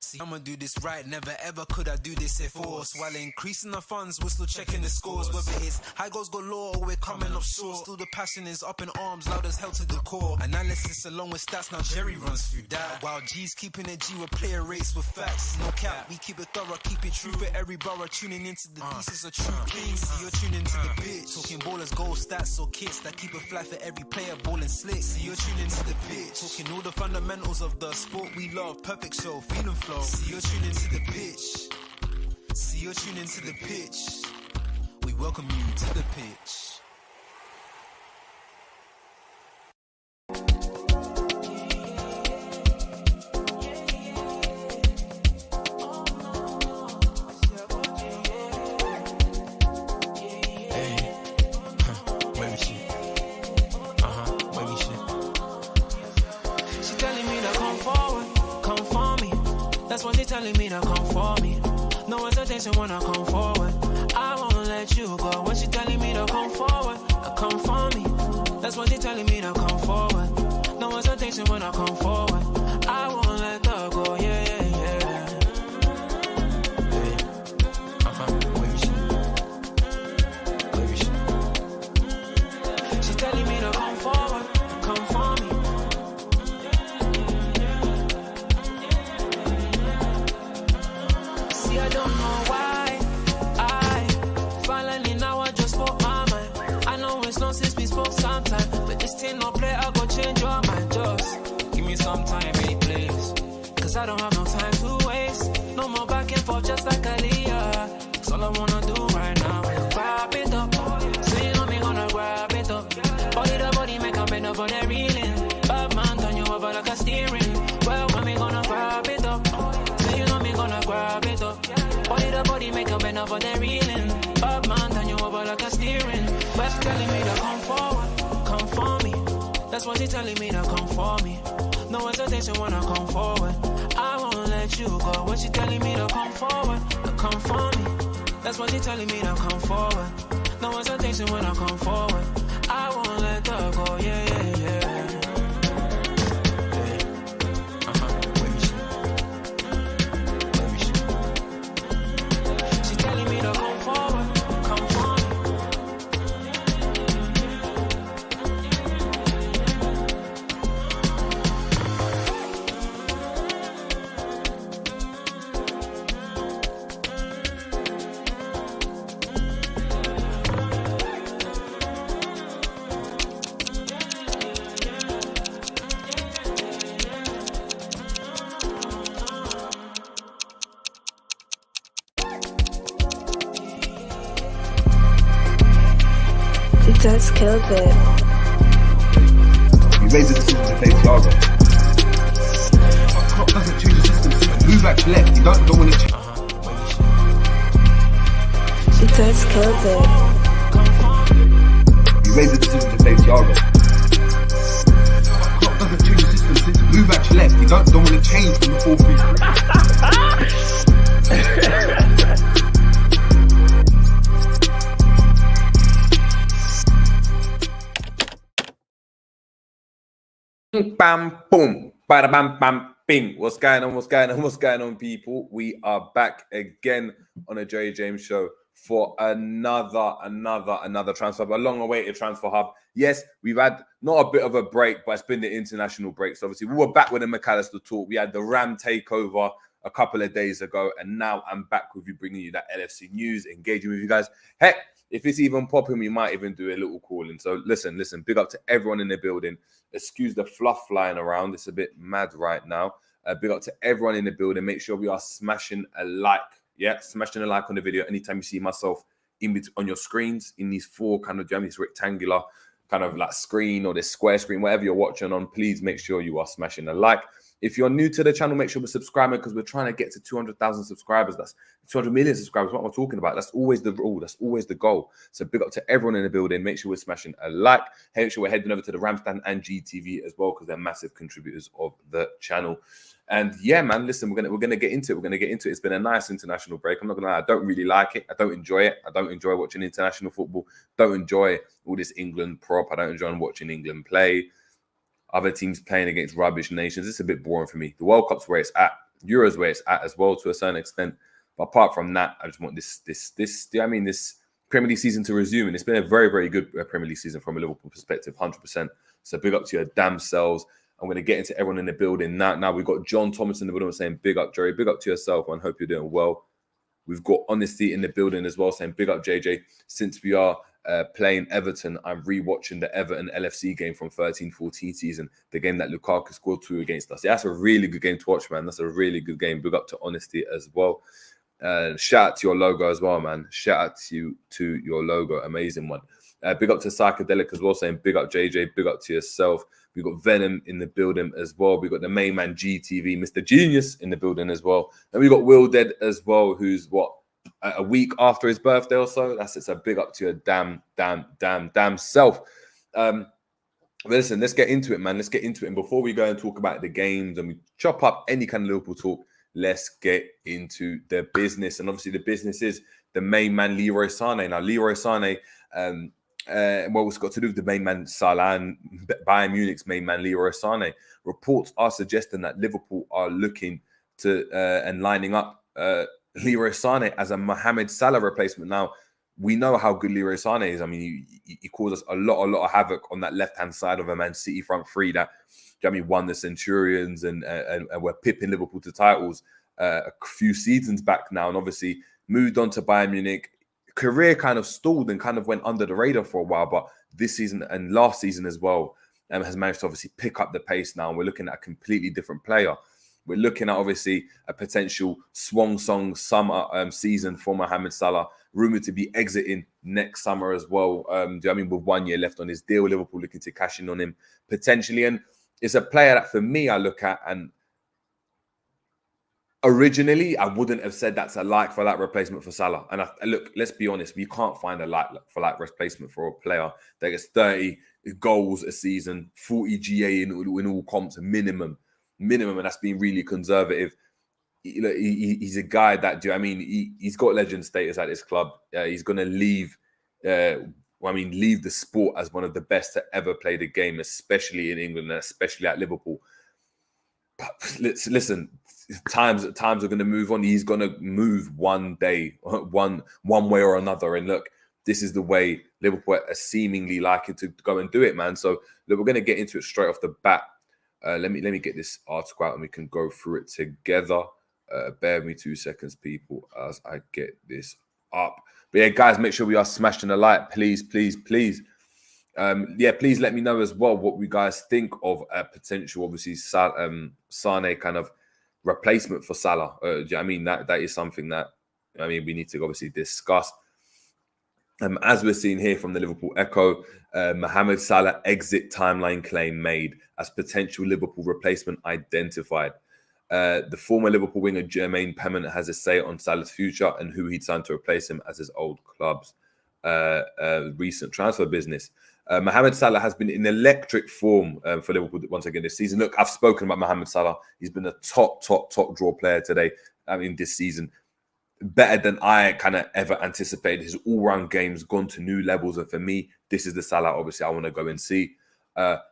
See, I'ma do this right, never ever could I do this if force. While increasing the funds, we're still checking the scores. Whether it's high goals galore or we're coming up short, still the passion is up in arms, loud as hell to the core. Analysis along with stats, now Jerry runs through that. While G's keeping it G, we'll play a race with facts. No cap, we keep it thorough, keep it true. For every borough, tuning into the pieces of true clean. See, you're tuning into the pitch. Talking ballers, goal stats or kits that keep it fly for every player, balling slick. See, you're tuning into the pitch. Talking all the fundamentals of the sport we love. Perfect show, feeling flow. See, you're tuning into the pitch. See, you're tuning into the pitch. We welcome you to the pitch. Telling me to come for me. No hesitation when I come forward. I won't let you go. When she telling me to come forward, come for me. That's what she telling me to come forward. No hesitation when I come forward. I won't let her go. Yeah, yeah, yeah. Where is she? She's telling me to come forward, come for me. I don't know why finally now I just spoke my mind. I know it's long since we spoke sometime, but this thing no play, I go change your mind. Just give me some time, baby, please, cause I don't have no time to waste. No more back and forth just like Aaliyah. That's all I wanna do right now. Grab it up, so you know me gonna grab it up. Body to body make a bend over the reeling. Bad man turn you over like a steering. Well, when me gonna grab it up, so you know me gonna grab it up. Body to body make a bend over the reeling. Bad man turn you over like a steering. But she telling me to come forward, come for me. That's what she telling me to come for me. No hesitation when I come forward. I won't let you go. When she telling me to come forward, come for me. That's what she telling me to come forward. No hesitation when I come forward. I won't let her go. Yeah, yeah, yeah. Does killed it. You made the decision to play Thiago. Klopp doesn't choose the system. Move back left. You don't want to change. It does killed it. You made the decision to play Thiago. Klopp doesn't choose the system. Move back left. You don't want to change from the 4-3. Bam, boom, bada bam, bam, bing. What's going on, people? We are back again on a Jerry James show for another transfer, a long-awaited transfer hub. Yes, we've had not a bit of a break, but it's been the international break. So obviously, we were back with the McAllister talk. We had the Ram takeover a couple of days ago, and now I'm back with you, bringing you that LFC news, engaging with you guys. Heck, if it's even popping, we might even do a little calling. So listen, big up to everyone in the building. Excuse the fluff flying around. It's a bit mad right now. Big up to everyone in the building. Make sure we are smashing a like. Yeah, smashing a like on the video. Anytime you see myself on your screens, in these four kind of, this rectangular kind of like screen or this square screen, whatever you're watching on, please make sure you are smashing a like. If you're new to the channel, make sure we're subscribing, because we're trying to get to 200,000 subscribers. That's 200 million subscribers. What am I talking about? That's always the rule. That's always the goal. So big up to everyone in the building. Make sure we're smashing a like. Make sure we're heading over to the Ramstan and GTV as well, because they're massive contributors of the channel. And yeah, man, listen, we're gonna get into it. We're gonna get into it. It's been a nice international break. I'm not gonna lie, I don't really like it. I don't enjoy it. I don't enjoy watching international football. Don't enjoy all this England prop. I don't enjoy watching England play. Other teams playing against rubbish nations. It's a bit boring for me. The World Cup's where it's at. Euros where it's at as well to a certain extent. But apart from that, I just want this Premier League season to resume. And it's been a very, very good Premier League season from a Liverpool perspective, 100%. So big up to your damn selves. I'm going to get into everyone in the building. Now we've got John Thomas in the building saying, big up, Jerry. Big up to yourself, man. Hope you're doing well. We've got Honesty in the building as well saying, big up, JJ. Since we are playing Everton, I'm rewatching the Everton LFC game from 13-14 season, the game that Lukaku scored 2 against us. Yeah, that's a really good game to watch, man. That's a really good game. Big up to Honesty as well. Shout out to your logo as well, man. Shout out to your logo. Amazing one. Big up to Psychedelic as well, saying big up, JJ. Big up to yourself. We've got Venom in the building as well. We've got the main man, GTV, Mr. Genius in the building as well. And we've got Will Dead as well, who's a week after his birthday or so. It's a big up to your damn self. But listen, let's get into it, man. Let's get into it. And before we go and talk about the games and we chop up any kind of Liverpool talk, let's get into the business. And obviously the business is the main man, Leroy Sane. Now, Leroy Sane, it's got to do with the main man, Salah, and Bayern Munich's main man, Leroy Sane. Reports are suggesting that Liverpool are looking to and lining up Leroy Sane as a Mohamed Salah replacement. Now, we know how good Leroy Sane is. I mean, he caused us a lot of havoc on that left-hand side of a Man City front three that won the Centurions and were pipping Liverpool to titles a few seasons back now, and obviously moved on to Bayern Munich. Career kind of stalled and kind of went under the radar for a while, but this season and last season as well has managed to obviously pick up the pace now. And we're looking at a completely different player. We're looking at obviously a potential swan song summer season for Mohamed Salah, rumored to be exiting next summer as well. With 1 year left on his deal, Liverpool looking to cash in on him potentially. And it's a player that for me I look at, and originally I wouldn't have said that's a like-for-like replacement for Salah. And look, let's be honest, we can't find a like-for-like replacement for a player that gets 30 goals a season, 40 GA in all comps, minimum, and that's being really conservative. He's a guy that, he's got legend status at this club. He's going to leave the sport as one of the best to ever play the game, especially in England and especially at Liverpool. But listen, times are going to move on. He's going to move one day, one way or another. And look, this is the way Liverpool are seemingly liking to go and do it, man. So look, we're going to get into it straight off the bat. Let me get this article out and we can go through it together. Bear with me 2 seconds, people, as I get this up. But yeah, guys, make sure we are smashing a like, please. Please let me know as well what you guys think of a potential, obviously, Sane kind of replacement for Salah. That is something that we need to obviously discuss. As we're seeing here from the Liverpool Echo, Mohamed Salah exit timeline claim made as potential Liverpool replacement identified. The former Liverpool winger Jermaine Pennant has a say on Salah's future and who he'd signed to replace him as his old club's recent transfer business. Mohamed Salah has been in electric form for Liverpool once again this season. Look, I've spoken about Mohamed Salah. He's been a top draw player today. This season, better than I kind of ever anticipated. His all-round game's gone to new levels, and for me, this is the Salah obviously I want to go and see.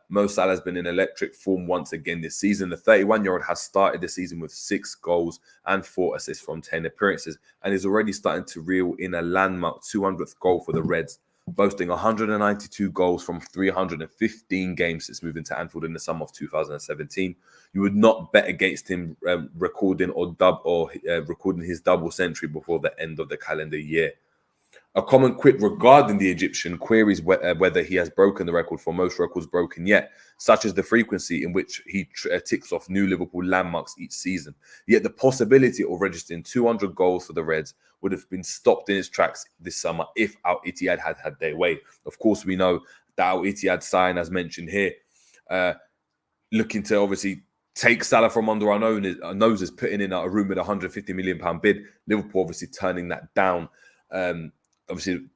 Mo Salah has been in electric form once again this season. The 31-year-old has started the season with 6 goals and 4 assists from 10 appearances, and is already starting to reel in a landmark 200th goal for the Reds, boasting 192 goals from 315 games since moving to Anfield in the summer of 2017. You would not bet against him recording his double century before the end of the calendar year. A common quip regarding the Egyptian queries whether he has broken the record for most records broken yet, such as the frequency in which he ticks off new Liverpool landmarks each season. Yet the possibility of registering 200 goals for the Reds would have been stopped in his tracks this summer if Al Ittihad had their way. Of course, we know that Al Ittihad sign, as mentioned here, looking to obviously take Salah from under our noses, putting in a rumoured £150 million bid. Liverpool obviously turning that down. Obviously,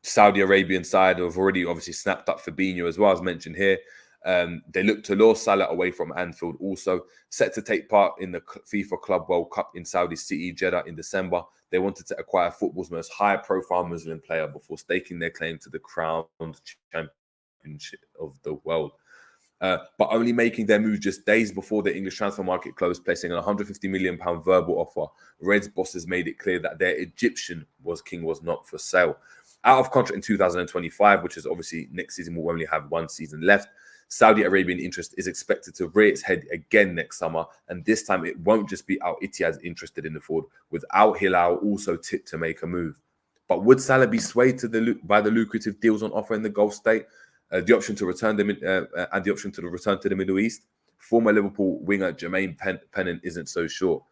Saudi Arabian side have already obviously snapped up Fabinho as well, as mentioned here. They look to lure Salah away from Anfield, also set to take part in the FIFA Club World Cup in Saudi City, Jeddah in December. They wanted to acquire football's most high-profile Muslim player before staking their claim to the crowned championship of the world. but only making their move just days before the English transfer market closed, placing an £150 million verbal offer. Reds bosses made it clear that their Egyptian was not for sale. Out of contract in 2025, which is obviously next season, we'll only have one season left. Saudi Arabian interest is expected to rear its head again next summer, and this time it won't just be Al Ittihad interested in the forward, with Al Hilal also tipped to make a move. But would Salah be swayed by the lucrative deals on offer in the Gulf state? The option to return and the option to return to the Middle East? Former Liverpool winger Jermaine Pennant isn't so sure.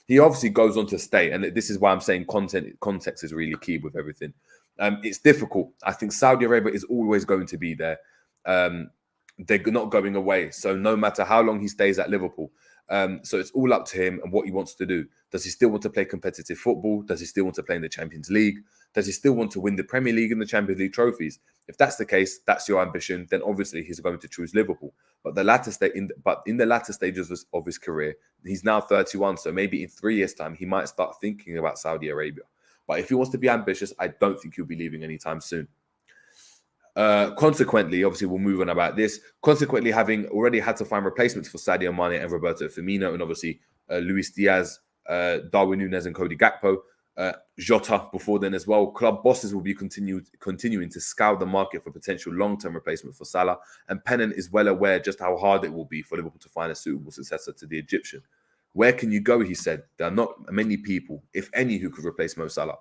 He obviously goes on to stay, and this is why I'm saying context is really key with everything. It's difficult. I think Saudi Arabia is always going to be there. They're not going away. So no matter how long he stays at Liverpool. So it's all up to him and what he wants to do. Does he still want to play competitive football? Does he still want to play in the Champions League? Does he still want to win the Premier League and the Champions League trophies? If that's the case, that's your ambition, then obviously he's going to choose Liverpool. But in the latter stages of his career, he's now 31. So maybe in 3 years' time, he might start thinking about Saudi Arabia. But if he wants to be ambitious, I don't think he'll be leaving anytime soon. Consequently, obviously, we'll move on about this. Consequently, having already had to find replacements for Sadio Mane and Roberto Firmino, and obviously Luis Diaz, Darwin Núñez, and Cody Gakpo, Jota before then as well. Club bosses will be continuing to scour the market for potential long-term replacement for Salah, and Pennant is well aware just how hard it will be for Liverpool to find a suitable successor to the Egyptian. Where can you go, he said. There are not many people, if any, who could replace Mo Salah.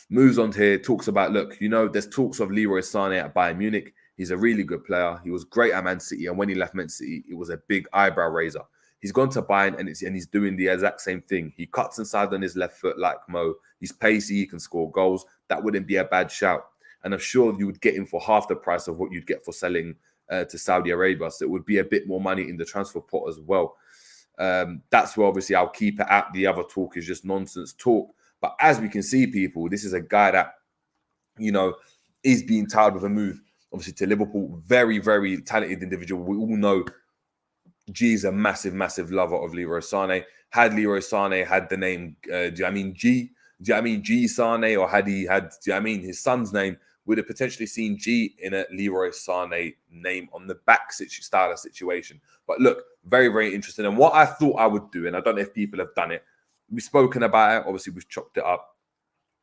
Moves on here, talks about, look, there's talks of Leroy Sane at Bayern Munich. He's a really good player. He was great at Man City, and when he left Man City, it was a big eyebrow raiser. He's gone to Bayern, and he's doing the exact same thing. He cuts inside on his left foot like Mo. He's pacey, he can score goals. That wouldn't be a bad shout. And I'm sure you would get him for half the price of what you'd get for selling to Saudi Arabia. So it would be a bit more money in the transfer pot as well. That's where obviously I'll keep it at. The other talk is just nonsense talk. But as we can see, people, this is a guy that, is being tired with a move, obviously, to Liverpool. Very, very talented individual. We all know G is a massive, massive lover of Leroy Sane. Had Leroy Sane had the name, G? Do you mean G Sane? Or had he had, his son's name, would have potentially seen G in a Leroy Sane name on the back style of situation. But look, very, very interesting. And what I thought I would do, and I don't know if people have done it, we've spoken about it. Obviously, we've chopped it up.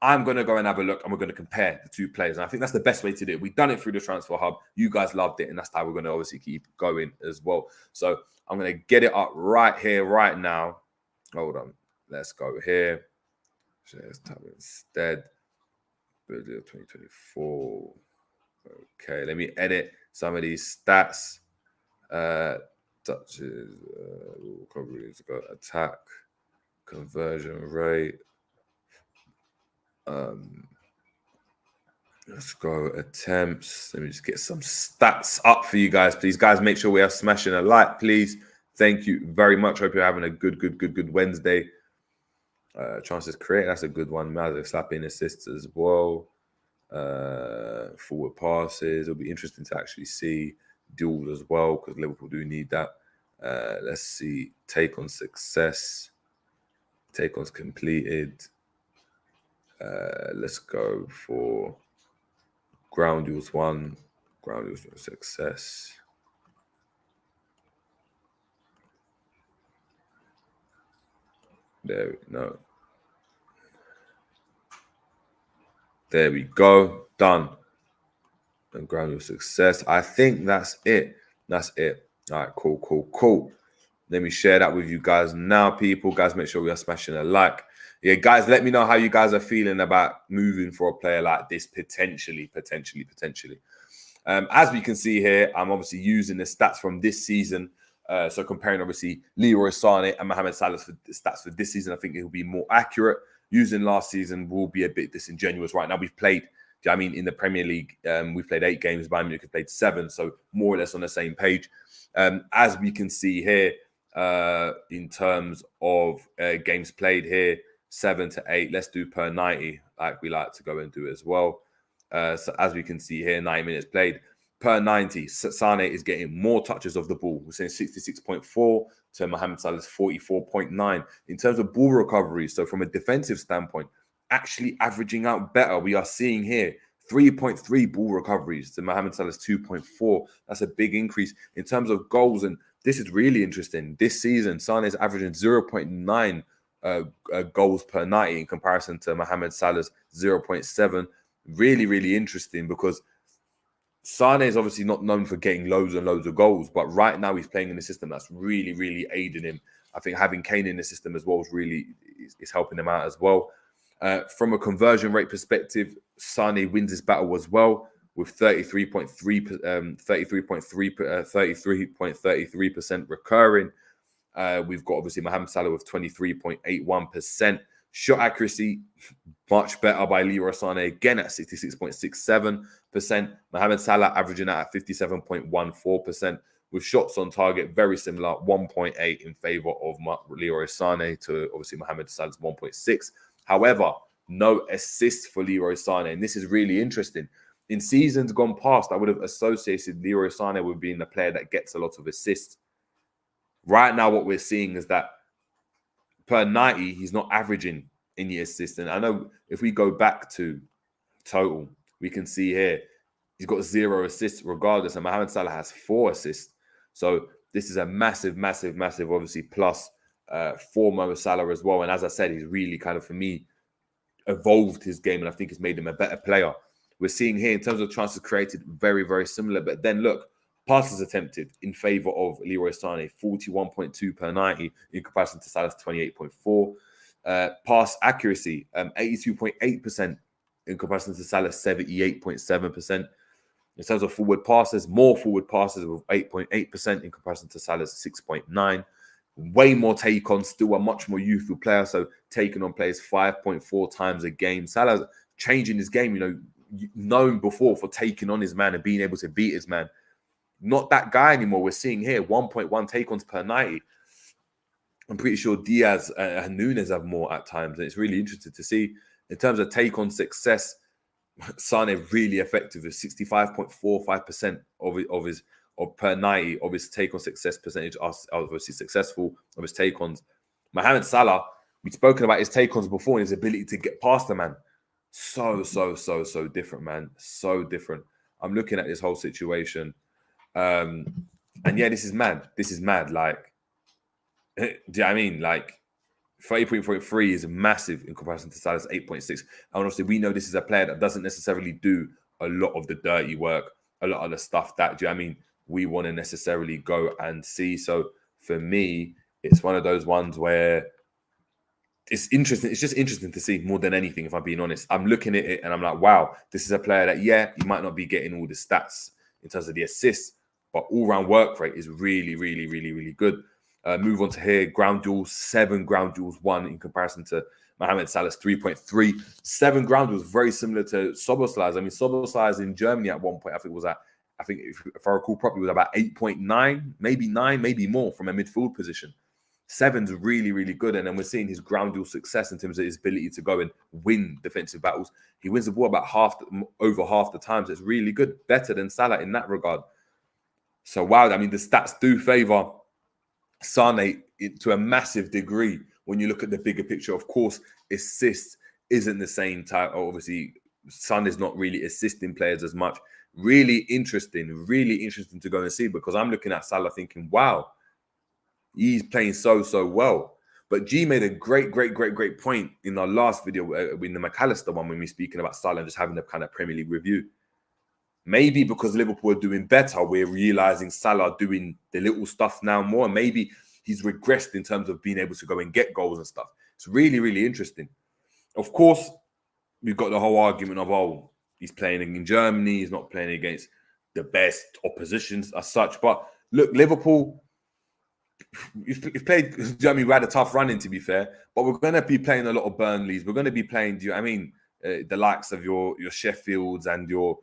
I'm going to go and have a look, and we're going to compare the two players. And I think that's the best way to do it. We've done it through the Transfer Hub. You guys loved it, and that's how we're going to obviously keep going as well. So I'm going to get it up right here, right now. Hold on. Let's go here. So let's type it instead. 2024. Okay, let me edit some of these stats. Touches, recoveries, go attack, conversion rate. Let's go attempts. Let me just get some stats up for you guys, please. Guys, make sure we are smashing a like, please. Thank you very much. Hope you're having a good Wednesday. Chances created, that's a good one. Mazza slapping assists as well. Forward passes. It'll be interesting to actually see duels as well, because Liverpool do need that. Let's see. Take on success. Take ons completed. Let's go for ground duels 1. Ground duels for success. There we go. Done. And ground duel success. I think that's it. That's it. All right, cool. Let me share that with you guys now, people. Guys, make sure we are smashing a like. Yeah, guys, let me know how you guys are feeling about moving for a player like this, potentially. As we can see here, I'm obviously using the stats from this season. So comparing, obviously, Leroy Sane and Mohamed Salah's stats for this season, I think it will be more accurate. Using last season will be a bit disingenuous. Right now, we've played, in the Premier League, we've played 8 games. Bayern Munich have played 7, so more or less on the same page. As we can see here, in terms of games played here, 7 to 8. Let's do per 90, like we like to go and do as well. So as we can see here, 90 minutes played. Per 90, Sane is getting more touches of the ball. We're saying 66.4 to Mohamed Salah's 44.9. In terms of ball recovery, so from a defensive standpoint, actually averaging out better. We are seeing here 3.3 ball recoveries to Mohamed Salah's 2.4. That's a big increase in terms of goals. And this is really interesting. This season, Sane is averaging 0.9 goals per 90 in comparison to Mohamed Salah's 0.7. Really, really interesting because Sane is obviously not known for getting loads and loads of goals, but right now he's playing in a system that's really, really aiding him. I think having Kane in the system as well is helping him out as well. From a conversion rate perspective, Sane wins this battle as well with 33.33% recurring. We've got obviously Mohamed Salah with 23.81%. Shot accuracy, much better by Leroy Sane, again at 66.67%. Mohamed Salah averaging out at 57.14%. With shots on target, very similar, 1.8 in favor of Leroy Sane to obviously Mohamed Salah's 1.6. However, no assists for Leroy Sane. And this is really interesting. In seasons gone past, I would have associated Leroy Sane with being the player that gets a lot of assists. Right now, what we're seeing is that per 90, he's not averaging any assists. And I know if we go back to total, we can see here, he's got 0 assists regardless. And Mohamed Salah has 4 assists. So this is a massive, massive, massive, obviously, plus for Mo Salah as well. And as I said, he's really kind of, for me, evolved his game. And I think it's made him a better player. We're seeing here in terms of chances created, very, very similar. But then look, passes attempted in favor of Leroy Sane, 41.2 per 90 in comparison to Salah's 28.4. Pass accuracy, 82.8% in comparison to Salah's 78.7%. In terms of forward passes, more forward passes with 8.8% in comparison to Salah's 6.9. Way more take-on, still a much more youthful player. So taking on players 5.4 times a game. Salah's changing his game, known before for taking on his man and being able to beat his man. Not that guy anymore. We're seeing here 1.1 take-ons per 90. I'm pretty sure Diaz and Nunes have more at times. And it's really interesting to see. In terms of take-on success, Sane really effective with 65.45% of per 90 of his take-on success percentage are obviously successful of his take-ons. Mohamed Salah, we've spoken about his take-ons before and his ability to get past the man. So different, man. So different. I'm looking at this whole situation. And yeah, this is mad. This is mad. Like, do you know what I mean? Like, 30.3 is massive in comparison to Salah's 8.6. And obviously, we know this is a player that doesn't necessarily do a lot of the dirty work, a lot of the stuff that, do you know what I mean, we want to necessarily go and see. So for me, it's one of those ones where it's interesting. It's just interesting to see more than anything, if I'm being honest. I'm looking at it and I'm like, wow, this is a player that, yeah, you might not be getting all the stats in terms of the assists, but all-round work rate is really, really, really, really good. Move on to here, ground duels, 7 ground duels won in comparison to Mohamed Salah's 3.3. 7 ground duels, very similar to Soboslai's. I mean, Soboslai's in Germany at one point, I think if I recall properly, was about 8.9, maybe 9, maybe more from a midfield position. 7's really, really good. And then we're seeing his ground duel success in terms of his ability to go and win defensive battles. He wins the ball about over half the times. It's really good, better than Salah in that regard. So, wow, I mean, the stats do favour Sane to a massive degree when you look at the bigger picture. Of course, assists isn't the same type. Obviously, Son is not really assisting players as much. Really interesting to go and see, because I'm looking at Salah thinking, wow, he's playing so well. But G made a great point in our last video, in the McAllister one, when we were speaking about Salah and just having a kind of Premier League review. Maybe because Liverpool are doing better, we're realizing Salah doing the little stuff now more. And maybe he's regressed in terms of being able to go and get goals and stuff. It's really, really interesting. Of course, we've got the whole argument of, oh, he's playing in Germany. He's not playing against the best oppositions as such. But look, Liverpool, you've played, do you know what I mean? We had a tough run in, to be fair. But we're going to be playing a lot of Burnleys. We're going to be playing, do you know what I mean? The likes of your Sheffields and your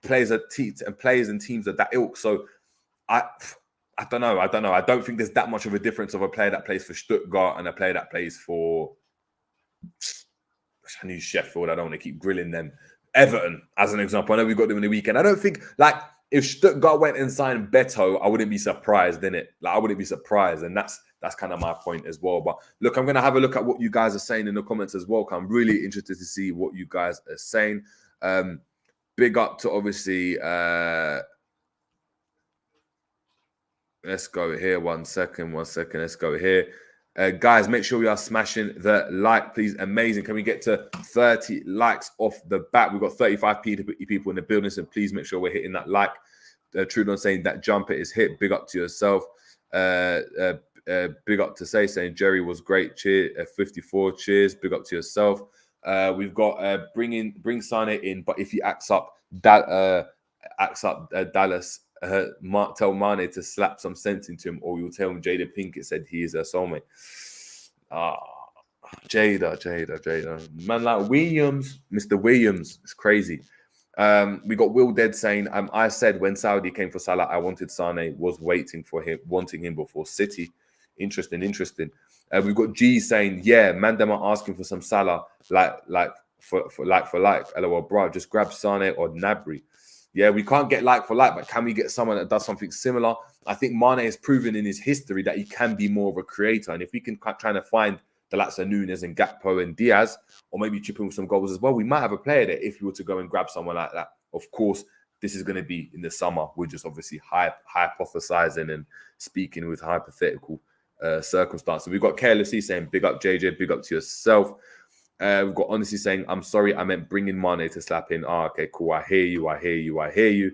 players and teams of that ilk. So I don't know. I don't think there's that much of a difference of a player that plays for Stuttgart and a player that plays for, I knew Sheffield. I don't want to keep grilling them. Everton, as an example. I know we've got them in the weekend. I don't think, like, if Stuttgart went and signed Beto, I wouldn't be surprised, innit? Like, I wouldn't be surprised. And that's kind of my point as well. But look, I'm going to have a look at what you guys are saying in the comments as well. I'm really interested to see what you guys are saying. Big up to, obviously, let's go here. One second. Let's go here. Guys, make sure we are smashing the like, please. Amazing. Can we get to 30 likes off the bat? We've got 35 people in the building, so please make sure we're hitting that like. Trudon saying that jumper is hit. Big up to yourself. Big up to saying Jerry was great. Cheer 54. Cheers. Big up to yourself. We've got bring Sane in, but if he acts up Dallas, tell Mane to slap some sense into him, or you'll tell him Jada Pinkett said he is a soulmate. Jada. Man like Williams, Mr. Williams, it's crazy. We got Will Dead saying, I said when Saudi came for Salah, I wanted Sane, was wanting him before City. Interesting. We've got G saying, yeah, man, them are asking for some Salah, like for like. LOL, bro, just grab Sane or Gnabry. Yeah, we can't get like for like, but can we get someone that does something similar? I think Mane has proven in his history that he can be more of a creator. And if we can try to find the likes of Nunes and Gakpo and Diaz, or maybe chip in with some goals as well, we might have a player there if we were to go and grab someone like that. Of course, this is going to be in the summer. We're just obviously hypothesizing and speaking with hypothetical circumstances. We've got Carelessly saying, big up JJ, big up to yourself. We've got Honesty saying, I'm sorry, I meant bringing Mane to slap in. Okay, cool. I hear you.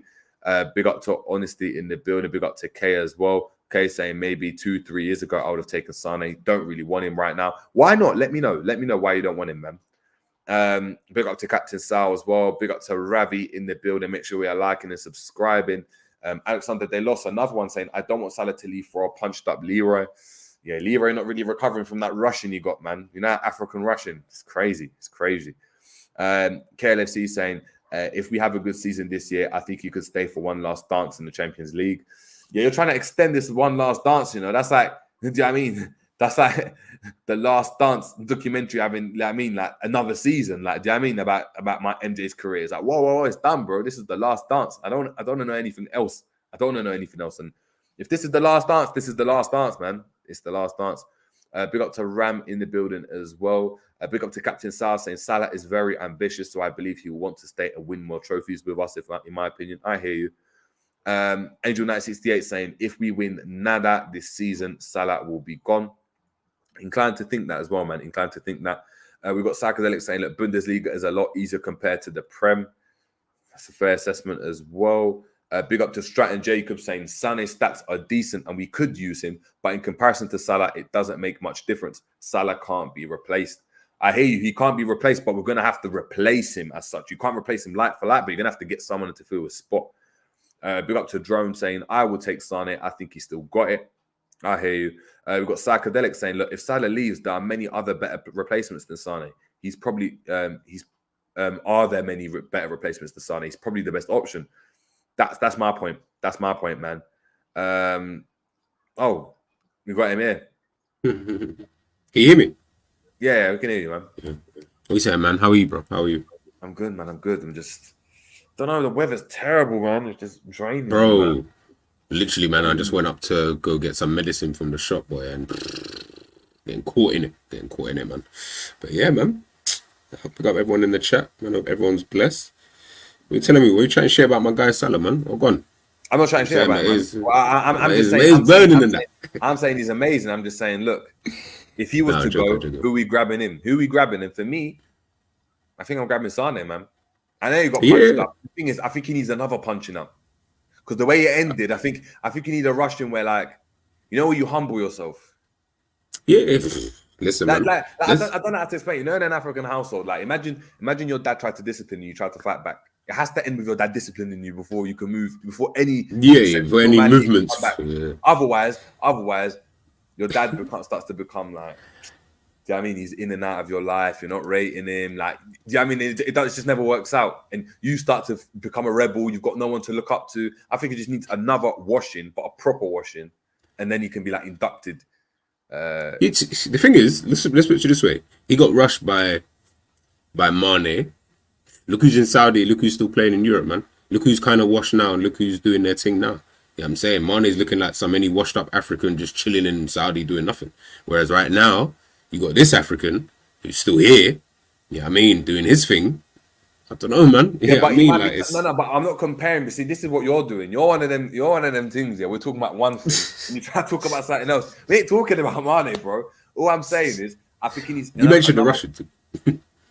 Big up to Honesty in the building. Big up to Kay as well. Kay saying maybe 2-3 years ago, I would have taken Sane. Don't really want him right now. Why not? Let me know. Let me know why you don't want him, man. Big up to Captain Sal as well. Big up to Ravi in the building. Make sure we are liking and subscribing. Alexander De Los, another one saying, I don't want Salah to leave for a punched up Leroy. Yeah, Leroy not really recovering from that Russian you got, man. You know, African Russian. It's crazy. KLFC saying, if we have a good season this year, I think you could stay for one last dance in the Champions League. Yeah, you're trying to extend this one last dance, you know. That's like, do you know what I mean? That's like the last dance documentary having, like another season. Like, do you know what I mean? About my MJ's career. It's like, whoa, it's done, bro. This is the last dance. I don't want to know anything else. And if this is the last dance, this is the last dance, man. It's the last dance. Big up to Ram in the building as well. Big up to Captain Salah saying Salah is very ambitious, so I believe he will want to stay and win more trophies with us, in my opinion. I hear you. Angel 968 saying, if we win nada this season, Salah will be gone. Inclined to think that as well, man. We've got Psychedelic saying, look, Bundesliga is a lot easier compared to the Prem. That's a fair assessment as well. Big up to Stratton Jacob saying Sane's stats are decent and we could use him, but in comparison to Salah, it doesn't make much difference. Salah can't be replaced. I hear you. He can't be replaced, but we're going to have to replace him as such. You can't replace him like for like, but you're going to have to get someone to fill a spot. Big up to Drone saying, I will take Sane. I think he still got it. I hear you. We've got Psychedelic saying, look, if Salah leaves, there are many other better replacements than Sane. He's probably, are there many better replacements than Sane? He's probably the best option. That's my point. That's my point, man. Oh, we got him here. Can you hear me? Yeah, we can hear you, man. Yeah. What you saying, man? How are you, bro? How are you? I'm good, man. I'm good. I'm just, don't know. The weather's terrible, man. It's just draining. Bro, man. Literally, man, I just went up to go get some medicine from the shop, boy, and getting caught in it, man. But yeah, man. I hope we got everyone in the chat. I hope everyone's blessed. What are you telling me? What are you trying to share about my guy Salah, man? Or gone? I'm not trying to share about it. I'm just saying. I'm saying he's amazing. I'm just saying, look, if he was to go, who are we grabbing him? And for me, I think I'm grabbing Sane, man. I know he got punched up. The thing is, I think he needs another punching up. Because the way it ended, I think you need a Russian where, like, you know, where you humble yourself. Yeah. Listen, man. I don't know how to explain. You know, in an African household, like, imagine your dad tried to discipline you, you tried to fight back. It has to end with your dad disciplining you before you can move, before any movements. Yeah. Otherwise, your dad starts to become like, do you know what I mean? He's in and out of your life. You're not rating him. Like, do you know what I mean? It just never works out. And you start to become a rebel. You've got no one to look up to. I think it just needs another washing, but a proper washing. And then you can be like inducted. The thing is, let's put it this way. He got rushed by Mane. Look who's in Saudi. Look who's still playing in Europe, man. Look who's kind of washed now, and look who's doing their thing now. Yeah, I'm saying Mane's looking like any washed up African just chilling in Saudi doing nothing. Whereas right now, you got this African who's still here. Yeah, I mean, doing his thing. I don't know, man. Yeah, but I mean, no, but I'm not comparing. But see, this is what you're doing. You're one of them things. Yeah, we're talking about one thing, and you try to talk about something else. We ain't talking about Mane, bro. All I'm saying is, I think he needs. You mentioned the Russian too.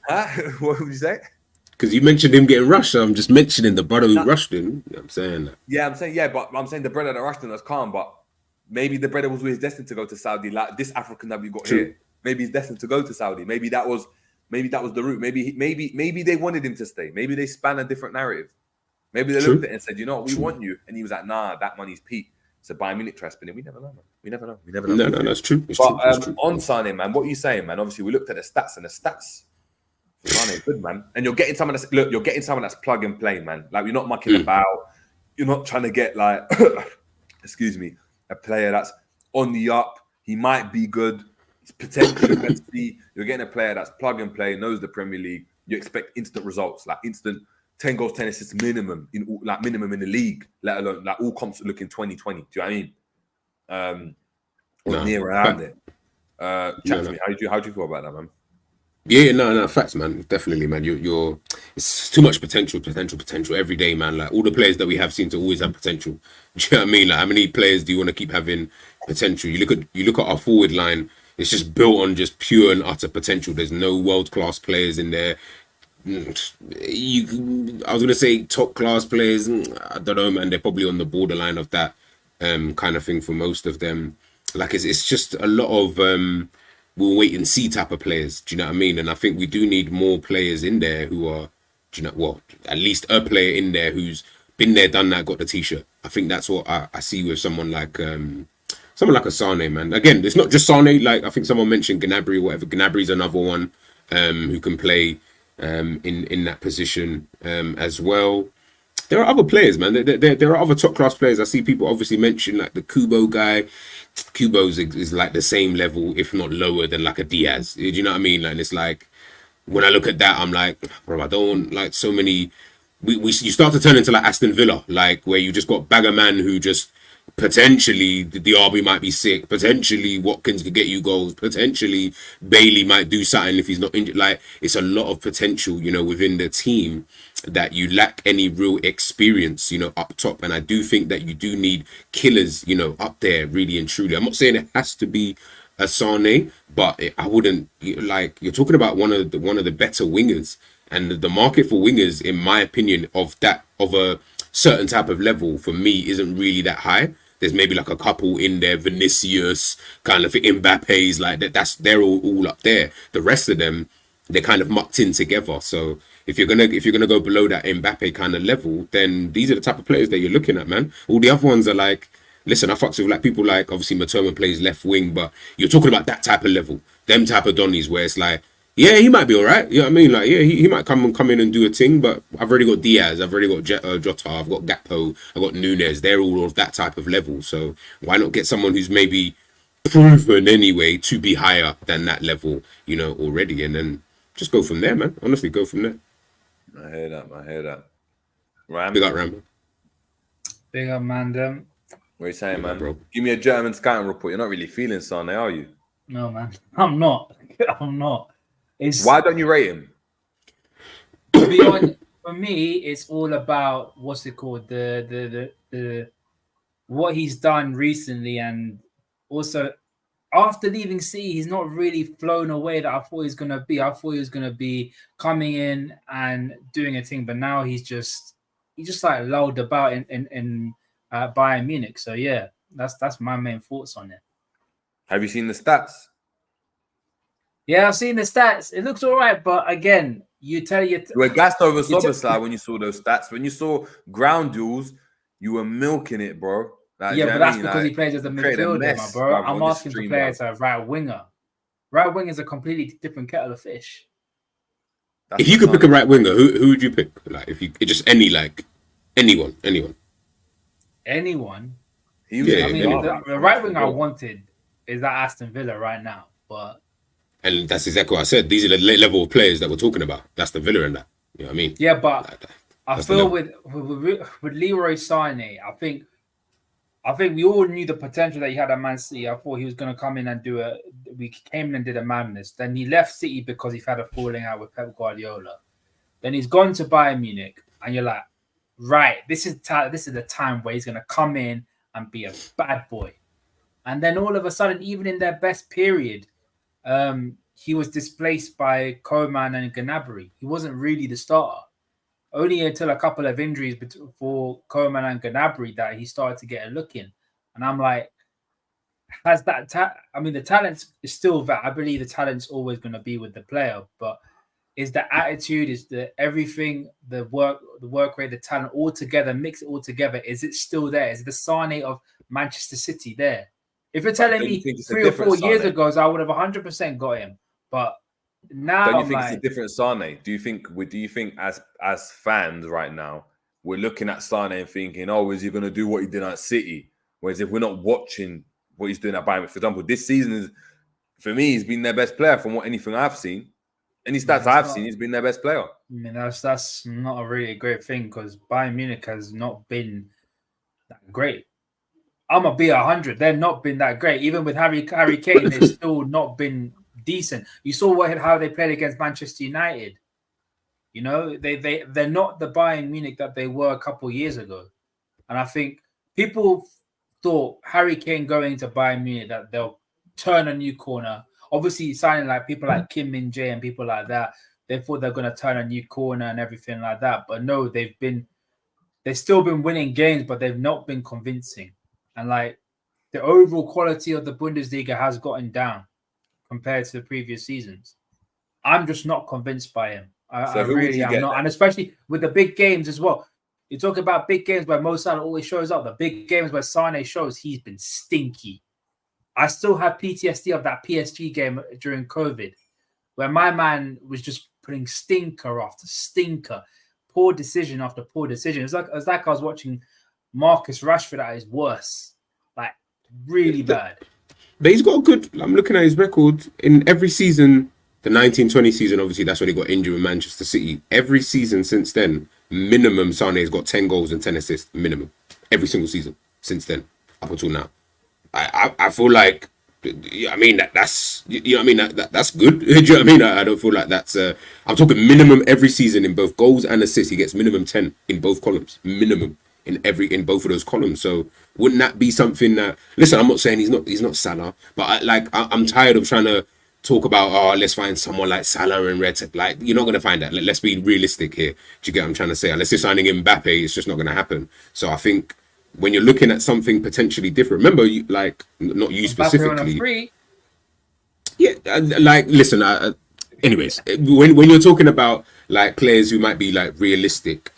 Huh? What would you say? Because you mentioned him getting rushed. So I'm just mentioning the brother who rushed him. You know I'm saying that. Yeah, but I'm saying the brother that rushed him was calm, but maybe the brother was always destined to go to Saudi. Like this African that we got here, maybe he's destined to go to Saudi. Maybe that was the route. Maybe they wanted him to stay. Maybe they span a different narrative. Maybe they looked at it and said, you know what, we want you. And he was like, nah, that money's peak. So Bayern Munich try spinning. We never know, man. We never know. No, that's true. It's but true. On Sane, man, what are you saying, man? Obviously, we looked at the stats, and the stats, Sane, good, man. And you're getting someone that's plug and play, man. Like, you're not mucking about. You're not trying to get, like, excuse me, a player that's on the up. He might be good. It's potentially, let's see. You're getting a player that's plug and play, knows the Premier League. You expect instant results, like instant 10 goals, 10 assists minimum in the league, let alone like all comps look in 2020. Do you know what I mean? Or near around there. Chat to me. How do you feel about that, man? Yeah, no, facts, man. Definitely, man. It's too much potential every day, man. Like all the players that we have seem to always have potential. Do you know what I mean? Like how many players do you want to keep having potential? You look at our forward line. It's just built on just pure and utter potential. There's no world-class players in there. I was gonna say top-class players. I don't know, man. They're probably on the borderline of that kind of thing for most of them. Like it's just a lot of we'll wait and see type of players. Do you know what I mean? And I think we do need more players in there who are, do you know, well, at least a player in there who's been there, done that, got the t-shirt. I think that's what I see with someone like a Sane, man. Again, it's not just Sane. Like I think someone mentioned Gnabry or whatever. Gnabry's another one who can play in that position as well. There are other players, man. There are other top class players. I see people obviously mention like the Kubo guy. Kubo's is like the same level, if not lower, than like a Diaz. Do you know what I mean? Like it's like when I look at that, I'm like, bro, I don't like so many. You start to turn into like Aston Villa, like where you just got bagger man who just potentially the Derby might be sick, potentially Watkins could get you goals, potentially Bailey might do something if he's not injured. Like it's a lot of potential, you know, within the team that you lack any real experience, you know, up top. And I do think that you do need killers, you know, up there really and truly. I'm not saying it has to be a Sane, but I wouldn't, like, you're talking about one of the better wingers, and the market for wingers, in my opinion, of a certain type of level for me isn't really that high. There's maybe like a couple in there, Vinicius, kind of Mbappe's, like that. They're all up there. The rest of them, they're kind of mucked in together. So if you're gonna go below that Mbappe kind of level, then these are the type of players that you're looking at, man. All the other ones are like, listen, I fucks with like people like obviously Matoma plays left wing, but you're talking about that type of level, them type of Donnies where it's like, yeah, he might be all right. You know what I mean? Like, yeah, he might come in and do a thing, but I've already got Diaz, I've already got Jota, I've got Gakpo, I've got Nunes. They're all of that type of level. So why not get someone who's maybe proven anyway to be higher than that level, you know, already, and then just go from there, man. Honestly, go from there. I hear that. Ram. Big up, Ram. Big up, man. What are you saying, man? Bro. Give me a German scouting report. You're not really feeling Sane, are you? No, man. I'm not. Why don't you rate him? To be honest, for me, it's all about what's it called, the what he's done recently, and also after leaving C, he's not really flown away that I thought he was gonna be. I thought he was gonna be coming in and doing a thing, but now he's just like lulled about in Bayern Munich. So yeah, that's my main thoughts on it. Have you seen the stats? Yeah, I've seen the stats. It looks all right, but again, you were gassed over Soboslai when you saw those stats. When you saw ground duels, you were milking it, bro. Like, yeah, but that's because he plays as a midfielder, my bro. I'm asking to play as a right winger. Right winger is a completely different kettle of fish. If you could pick a right winger, who would you pick? Like, if you just anyone. Anyone. Yeah, I mean, the right winger I wanted is that Aston Villa right now, but. And that's exactly what I said. These are the level of players that we're talking about. That's the Villa and that. You know what I mean? Yeah, but I feel with Leroy Sane, I think we all knew the potential that he had at Man City. I thought he was going to come in and we came in and did a madness. Then he left City because he's had a falling out with Pep Guardiola. Then he's gone to Bayern Munich, and you're like, right, this is the time where he's going to come in and be a bad boy. And then all of a sudden, even in their best period, he was displaced by Koeman and Gnabry. He wasn't really the starter. Only until a couple of injuries for Koeman and Gnabry that he started to get a look in. And I'm like, has that... the talent is still that. I believe the talent's always going to be with the player. But is the attitude, is the everything, the work rate, the talent all together, mix it all together, is it still there? Is the Sane of Manchester City there? If you're telling me 3 or 4 years ago, I would have 100% got him. But now, don't you think it's a different Sane? Do you think as fans right now, we're looking at Sane and thinking, oh, is he going to do what he did at City? Whereas if we're not watching what he's doing at Bayern, for example, this season for me, he's been their best player from anything I've seen. Any stats I've seen, he's been their best player. That's not a really great thing because Bayern Munich has not been that great. I'm gonna be 100. They've not been that great. Even with Harry Kane, they've still not been decent. You saw how they played against Manchester United. You know, they're not the Bayern Munich that they were a couple of years ago. And I think people thought Harry Kane going to Bayern Munich that they'll turn a new corner. Obviously, signing like people like Keepin and people like that, they thought they're going to turn a new corner and everything like that. But no, they've still been winning games, but they've not been convincing. And like the overall quality of the Bundesliga has gotten down compared to the previous seasons. I'm just not convinced by him. I really am not. And especially with the big games as well. You talk about big games where Mo Salah always shows up. The big games where Sane shows, he's been stinky. I still have PTSD of that PSG game during COVID, where my man was just putting stinker after stinker, poor decision after poor decision. It was like I was watching Marcus Rashford at his worst, like really bad. But he's got a good... I'm looking at his record in every season. The 1920 season, obviously, that's when he got injured with Manchester City. Every season since then, minimum, Sane has got 10 goals and 10 assists, minimum. Every single season since then, up until now. I feel like, that's, that's good. Do you know what I mean? I don't feel like that's, I'm talking minimum every season in both goals and assists. He gets minimum 10 in both columns, minimum in both of those columns. So wouldn't that be something that, listen, I'm not saying he's not Salah, but I'm tired of trying to talk about, let's find someone like Salah and Red. Like, you're not going to find that. Let's be realistic here. Do you get what I'm trying to say? Unless you're signing Mbappe, it's just not going to happen. So I think when you're looking at something potentially different, remember, not you specifically. Yeah, listen. Anyways, when you're talking about like players who might be like realistic,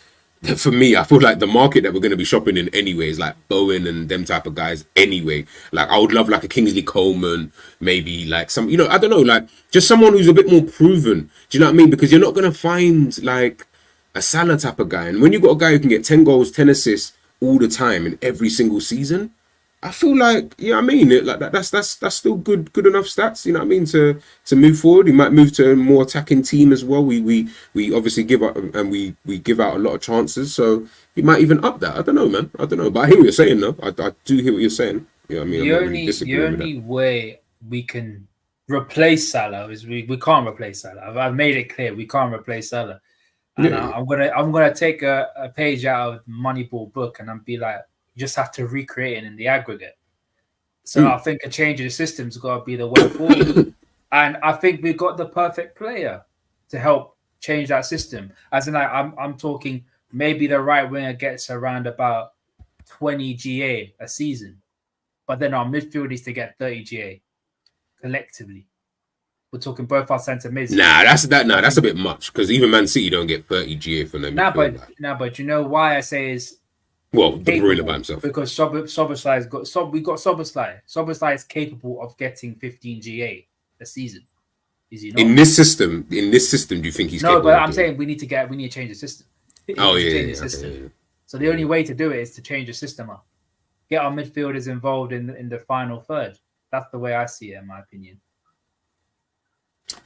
for me, I feel like the market that we're going to be shopping in anyway is like Bowen and them type of guys anyway. Like, I would love like a Kingsley Coleman, maybe like some, I don't know, like just someone who's a bit more proven. Do you know what I mean? Because you're not going to find like a Salah type of guy. And when you've got a guy who can get 10 goals, 10 assists all the time in every single season, I feel like, that's still good enough stats, you know what I mean, to move forward. He might move to a more attacking team as well. We obviously give up and we give out a lot of chances, so he might even up that. I don't know, man. I don't know, but I hear what you're saying, though. I do hear what you're saying. You know what I mean? The only way we can replace Salah is we can't replace Salah. I've made it clear we can't replace Salah. And yeah. I'm gonna take a page out of Moneyball book and I'm be like, you just have to recreate it in the aggregate. So I think a change of the system's got to be the way forward. And I think we've got the perfect player to help change that system. As in, I'm talking maybe the right winger gets around about 20 GA a season, but then our midfield is to get 30 GA collectively. We're talking both our centre mids. That's a bit much because even Man City don't get 30 GA for them. But you know why I say is. Well, De Bruyne by himself. Because Szoboszlai's got we got Szoboszlai. Szoboszlai is capable of getting 15 GA a season. Is he not? In this system, do you think he's capable? No, but I'm saying we need to change the system. Yeah. So the only way to do it is to change the system up. Get our midfielders involved in the final third. That's the way I see it, in my opinion.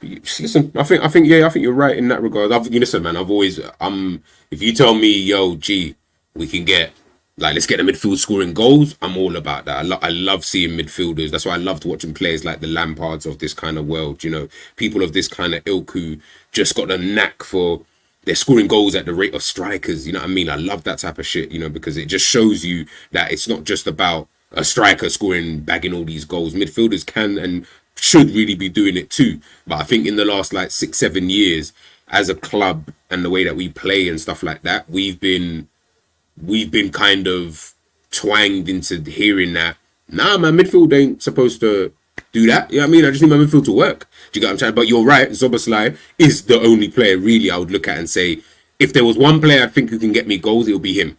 Listen, I think you're right in that regard. Listen, man, I've always if you tell me, yo, G, we can get let's get the midfield scoring goals, I'm all about that. I love seeing midfielders. That's why I loved watching players like the Lampards of this kind of world. You know, people of this kind of ilk who just got a knack for they're scoring goals at the rate of strikers. You know what I mean? I love that type of shit. You know, because it just shows you that it's not just about a striker scoring, bagging all these goals. Midfielders can and should really be doing it too. But I think in the last 6-7 years, as a club and the way that we play and stuff like that, we've been kind of twanged into hearing that, nah, man, midfield ain't supposed to do that. You know what I mean? I just need my midfield to work. Do you get what I'm saying? But you're right, Szoboszlai is the only player really I would look at and say, if there was one player I think who can get me goals, it'll be him.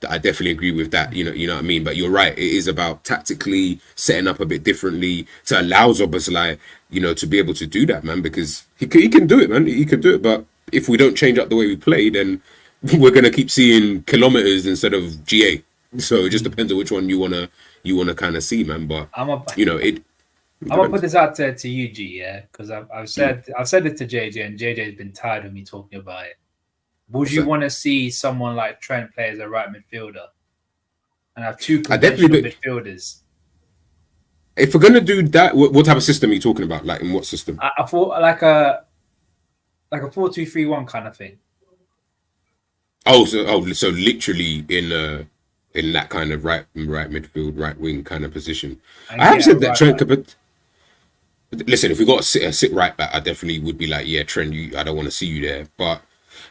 I definitely agree with that. You know what I mean? But you're right. It is about tactically setting up a bit differently to allow Szoboszlai, to be able to do that, man, because he can do it, man. He can do it. But if we don't change up the way we play, then we're going to keep seeing kilometers instead of GA. So it just depends on which one you want to kind of see, man. But, I'm going to put this out to you, G, yeah? Because I've said it to JJ, and JJ's been tired of me talking about it. Would you want to see someone like Trent play as a right midfielder and have two conventional midfielders? If we're going to do that, what type of system are you talking about? Like, in what system? I thought like a 4-2-3-1 kind of thing. So literally in that kind of right midfield, right wing kind of position. I have said that Trent could. Listen, if we got a sit right back, I definitely would be like, yeah, Trent, I don't want to see you there. But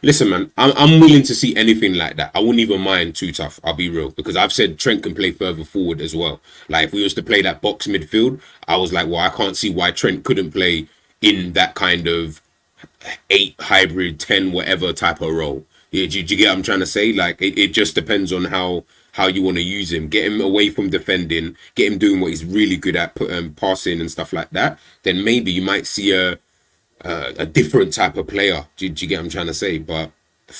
listen, man, I'm willing to see anything like that. I wouldn't even mind too tough. I'll be real, because I've said Trent can play further forward as well. Like, if we was to play that box midfield, I was like, well, I can't see why Trent couldn't play in that kind of 8 hybrid 10 whatever type of role. Yeah, do you get what I'm trying to say? Like, it just depends on how you want to use him. Get him away from defending, get him doing what he's really good at, passing and stuff like that. Then maybe you might see a different type of player. Do you get what I'm trying to say? But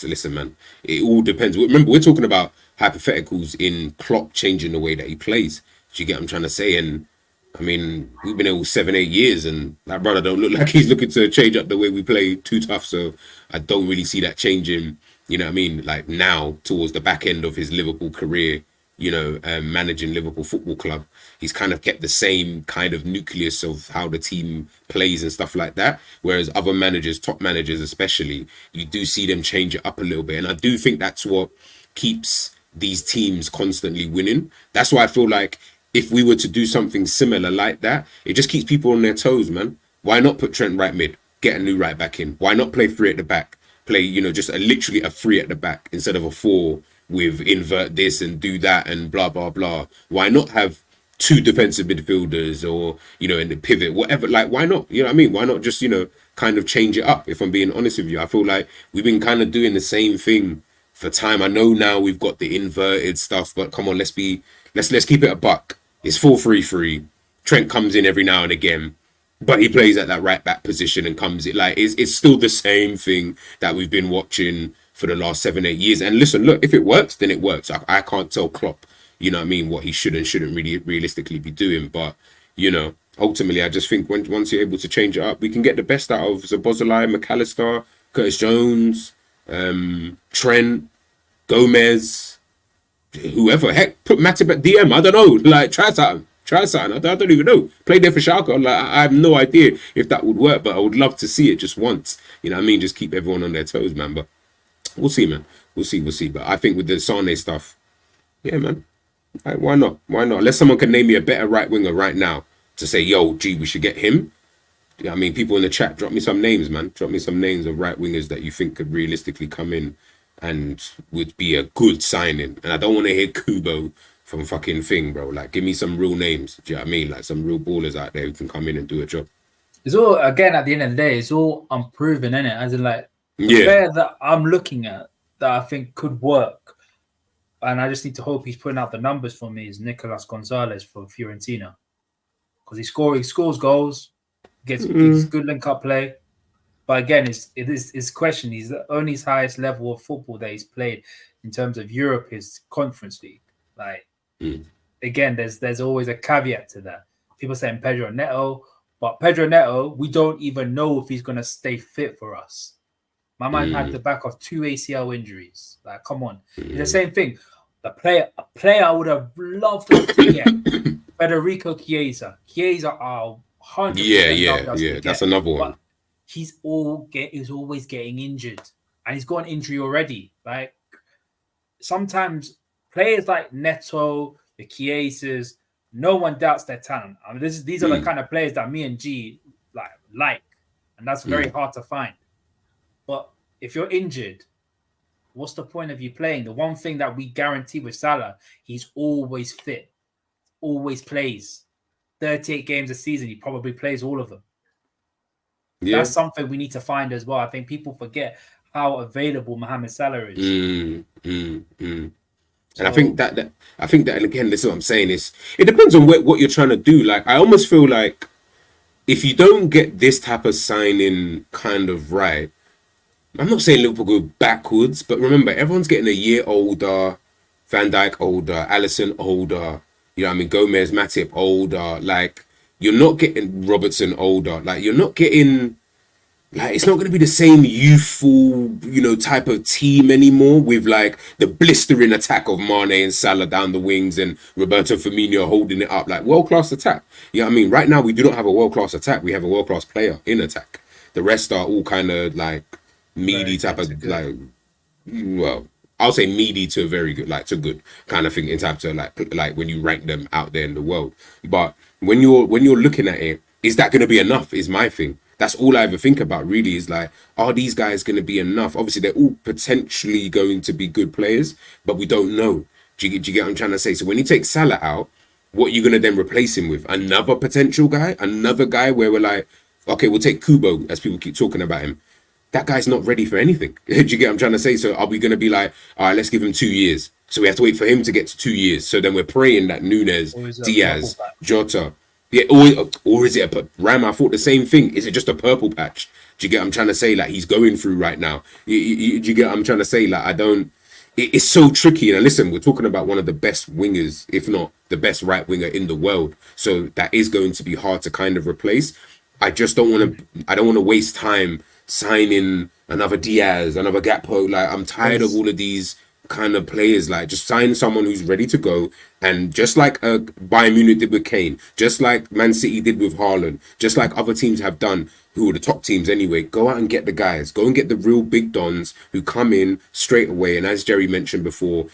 listen, man, it all depends. Remember, we're talking about hypotheticals in Klopp changing the way that he plays. Do you get what I'm trying to say? And I mean, we've been here 7-8 years, and that brother don't look like he's looking to change up the way we play too tough. So I don't really see that changing. You know what I mean? Like, now towards the back end of his Liverpool career, managing Liverpool Football Club, he's kind of kept the same kind of nucleus of how the team plays and stuff like that. Whereas other managers, top managers especially, you do see them change it up a little bit. And I do think that's what keeps these teams constantly winning. That's why I feel like if we were to do something similar like that, it just keeps people on their toes, man. Why not put Trent right mid, get a new right back in? Why not play 3 at the back? Play, just literally a 3 at the back instead of a 4 with invert this and do that and blah, blah, blah. Why not have 2 defensive midfielders or, in the pivot, whatever? Like, why not? You know what I mean? Why not just, kind of change it up? If I'm being honest with you, I feel like we've been kind of doing the same thing for time. I know now we've got the inverted stuff, but come on, let's keep it a buck. It's 4-3-3. Trent comes in every now and again, but he plays at that right back position and comes in. Like, it's still the same thing that we've been watching for the last 7-8 years. And listen, look, if it works, then it works. I can't tell Klopp, you know what I mean, what he should and shouldn't really realistically be doing. But, ultimately, I just think once you're able to change it up, we can get the best out of Szoboszlai, McAllister, Curtis Jones, Trent, Gomez, whoever. Heck, put Matip at DM. I don't know. Like, try something. I don't even know. Played there for Schalke. Like, I have no idea if that would work, but I would love to see it just once. You know what I mean? Just keep everyone on their toes, man. But we'll see, man. We'll see. But I think with the Sane stuff, yeah, man. Like, why not? Unless someone can name me a better right winger right now to say, yo, gee, we should get him. Yeah, I mean, people in the chat, drop me some names, man. Drop me some names of right wingers that you think could realistically come in and would be a good signing. And I don't want to hear Kubo from fucking thing, bro. Like, give me some real names. Do you know what I mean? Like, some real ballers out there who can come in and do a job. It's all, again, at the end of the day, it's all unproven, isn't it? As in, like, the player that I'm looking at that I think could work, and I just need to hope he's putting out the numbers for me, is Nicolas Gonzalez for Fiorentina. Because he scores goals, gets good link-up play. But again, it's question. He's only his highest level of football that he's played in terms of Europe is Conference League. Like, again, there's always a caveat to that. People saying Pedro Neto, But Pedro Neto, we don't even know if he's going to stay fit for us. My man had the back of 2 ACL injuries. Like, come on. It's the same thing. A player I would have loved to get, Federico Chiesa. Chiesa are 100%. Yeah. That's another one. But he's always getting injured. And he's got an injury already. Like, sometimes players like Neto, the Chiesas, no one doubts their talent. I mean, these are the kind of players that me and G like. And that's very hard to find. But if you're injured, what's the point of you playing? The one thing that we guarantee with Salah, he's always fit, always plays. 38 games a season, he probably plays all of them. Yeah. That's something we need to find as well. I think people forget how available Mohamed Salah is. And I think that, and again, this is what I'm saying, is it depends on what you're trying to do. Like, I almost feel like if you don't get this type of signing kind of right, I'm not saying Liverpool go backwards, but remember, everyone's getting a year older. Van Dijk older, Alisson older, you know what I mean, Gomez, Matip older. Like, you're not getting Robertson older. Like, you're not getting, like, it's not going to be the same youthful, you know, type of team anymore with, like, the blistering attack of Mane and Salah down the wings and Roberto Firmino holding it up. Like, world-class attack. You know what I mean? Right now, we do not have a world-class attack. We have a world-class player in attack. The rest are all kind of, like, meaty type of, like, well, I'll say meaty to very good, like, to good kind of thing in terms of, like when you rank them out there in the world. But when you're looking at it, is that going to be enough is my thing. That's all I ever think about, really, is like, are these guys going to be enough? Obviously, they're all potentially going to be good players, but we don't know. Do you get what I'm trying to say? So when you take Salah out, what are you going to then replace him with? Another potential guy? Another guy where we're like, okay, we'll take Kubo, as people keep talking about him. That guy's not ready for anything. Do you get what I'm trying to say? So are we going to be like, all right, let's give him 2 years. So we have to wait for him to get to 2 years. So then we're praying that Nunes, Diaz, Jota, yeah, or is it a Ram? I thought the same thing. Is it just a purple patch? Do you get what I'm trying to say? Like, he's going through right now. Do you get what I'm trying to say? Like, it's so tricky. And listen, we're talking about one of the best wingers, if not the best right winger in the world. So that is going to be hard to kind of replace. I just don't want to waste time signing another Diaz, another Gakpo. Like, I'm tired of all of these kind of players. Like, just sign someone who's ready to go. And just like Bayern Munich did with Kane, just like Man City did with Haaland, just like other teams have done, who are the top teams anyway, go out and get the guys. Go and get the real big dons who come in straight away. And as Jerry mentioned before,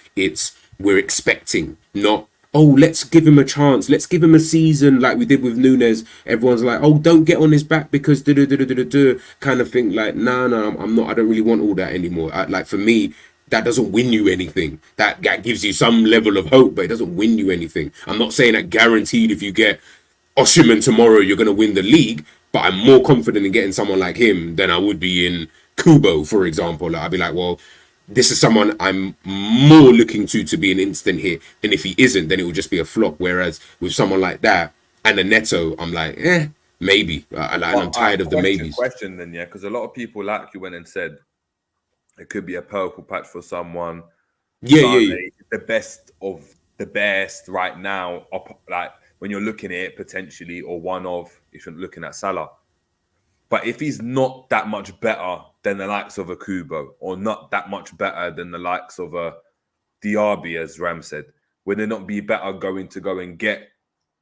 we're expecting, not, oh, let's give him a chance. Let's give him a season like we did with Nunes. Everyone's like, oh, don't get on his back because kind of thing. Like, no, I'm not. I don't really want all that anymore. Like, for me, that doesn't win you anything. That gives you some level of hope, but it doesn't win you anything. I'm not saying that guaranteed if you get Osimhen tomorrow, you're going to win the league, but I'm more confident in getting someone like him than I would be in Kubo, for example. Like, I'd be like, well, this is someone I'm more looking to be an instant hit. And if he isn't, then it will just be a flop. Whereas with someone like that and a Neto, I'm like, maybe. And I'm tired of the maybes. Question then, yeah, because a lot of people, like you went and said, it could be a purple patch for someone. Yeah. The best of the best right now, like when you're looking at it potentially, or one of, if you're looking at Salah. But if he's not that much better than the likes of a Kubo, or not that much better than the likes of a Diaby, as Ram said, would it not be better going to go and get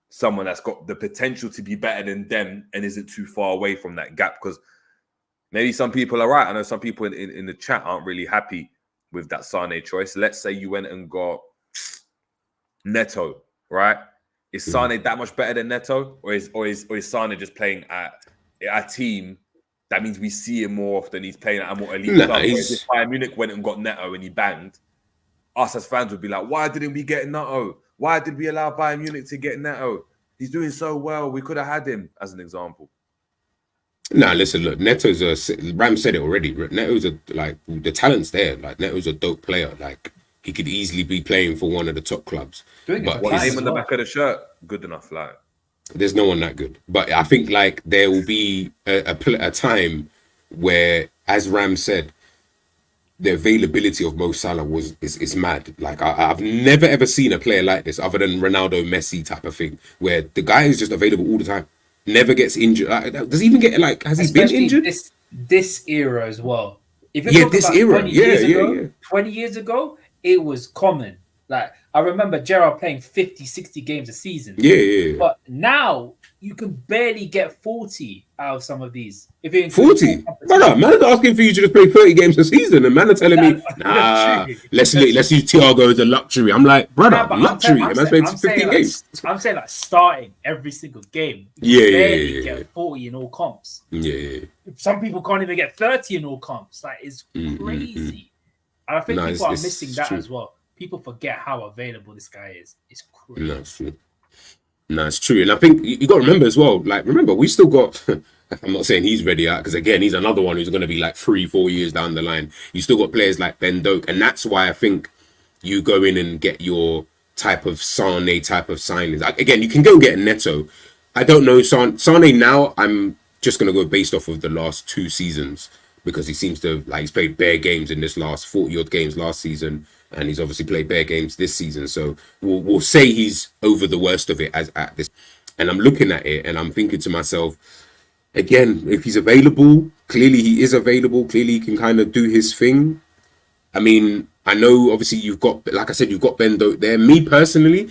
someone that's got the potential to be better than them and isn't too far away from that gap? Because maybe some people are right. I know some people in the chat aren't really happy with that Sane choice. Let's say you went and got Neto, right? Is Sane that much better than Neto? Or is Sane just playing at a team that means we see him more often? He's playing at a more elite club. If Bayern Munich went and got Neto and he banged, us as fans would be like, why didn't we get Neto? Why did we allow Bayern Munich to get Neto? He's doing so well. We could have had him, as an example. Nah, listen, look, Neto's Ram said it already. Neto's like, the talent's there. Like, Neto's a dope player. Like, he could easily be playing for one of the top clubs. But what name on the back of the shirt? Good enough, like. There's no one that good. But I think, like, there will be a time where, as Ram said, the availability of Mo Salah is mad. Like, I've never ever seen a player like this other than Ronaldo, Messi type of thing, where the guy is just available all the time. never gets injured. Does he even get like? Has he been Especially injured? this era as well. If you Yeah, talk this about era. 20 Yeah, years yeah, ago, yeah. 20 years ago, it was common. Like, I remember Gerrard playing 50, 60 games a season. Yeah. But now you can barely get 40 out of some of these. If you 40, brother, man's asking for you to just play 30 games a season, and man are telling me, nah, let's use Thiago as a luxury. I'm like, brother, luxury. I'm man's playing 15 games. I'm saying like starting every single game. Yeah. Get 40 in all comps. Yeah. Some people can't even get 30 in all comps. Like, it's crazy. And I think people are missing that as well. People forget how available this guy is. It's crazy. No, it's true. No, it's true. And I think you got to remember as well, like, remember, we still got, I'm not saying he's ready out, because again, he's another one who's going to be like 3-4 years down the line. You still got players like Ben Doak. And that's why I think you go in and get your type of Sane type of signings. Like, again, you can go and get a Neto. I don't know. Sane now, I'm just going to go based off of the last 2 seasons, because he seems to, like, he's played bare games in this last 40-odd games last season. And he's obviously played bare games this season. So we'll say he's over the worst of it as at this. And I'm looking at it and I'm thinking to myself, again, if he's available, clearly he is available. Clearly he can kind of do his thing. I mean, I know obviously you've got, like I said, you've got Ben Doak there. Me personally,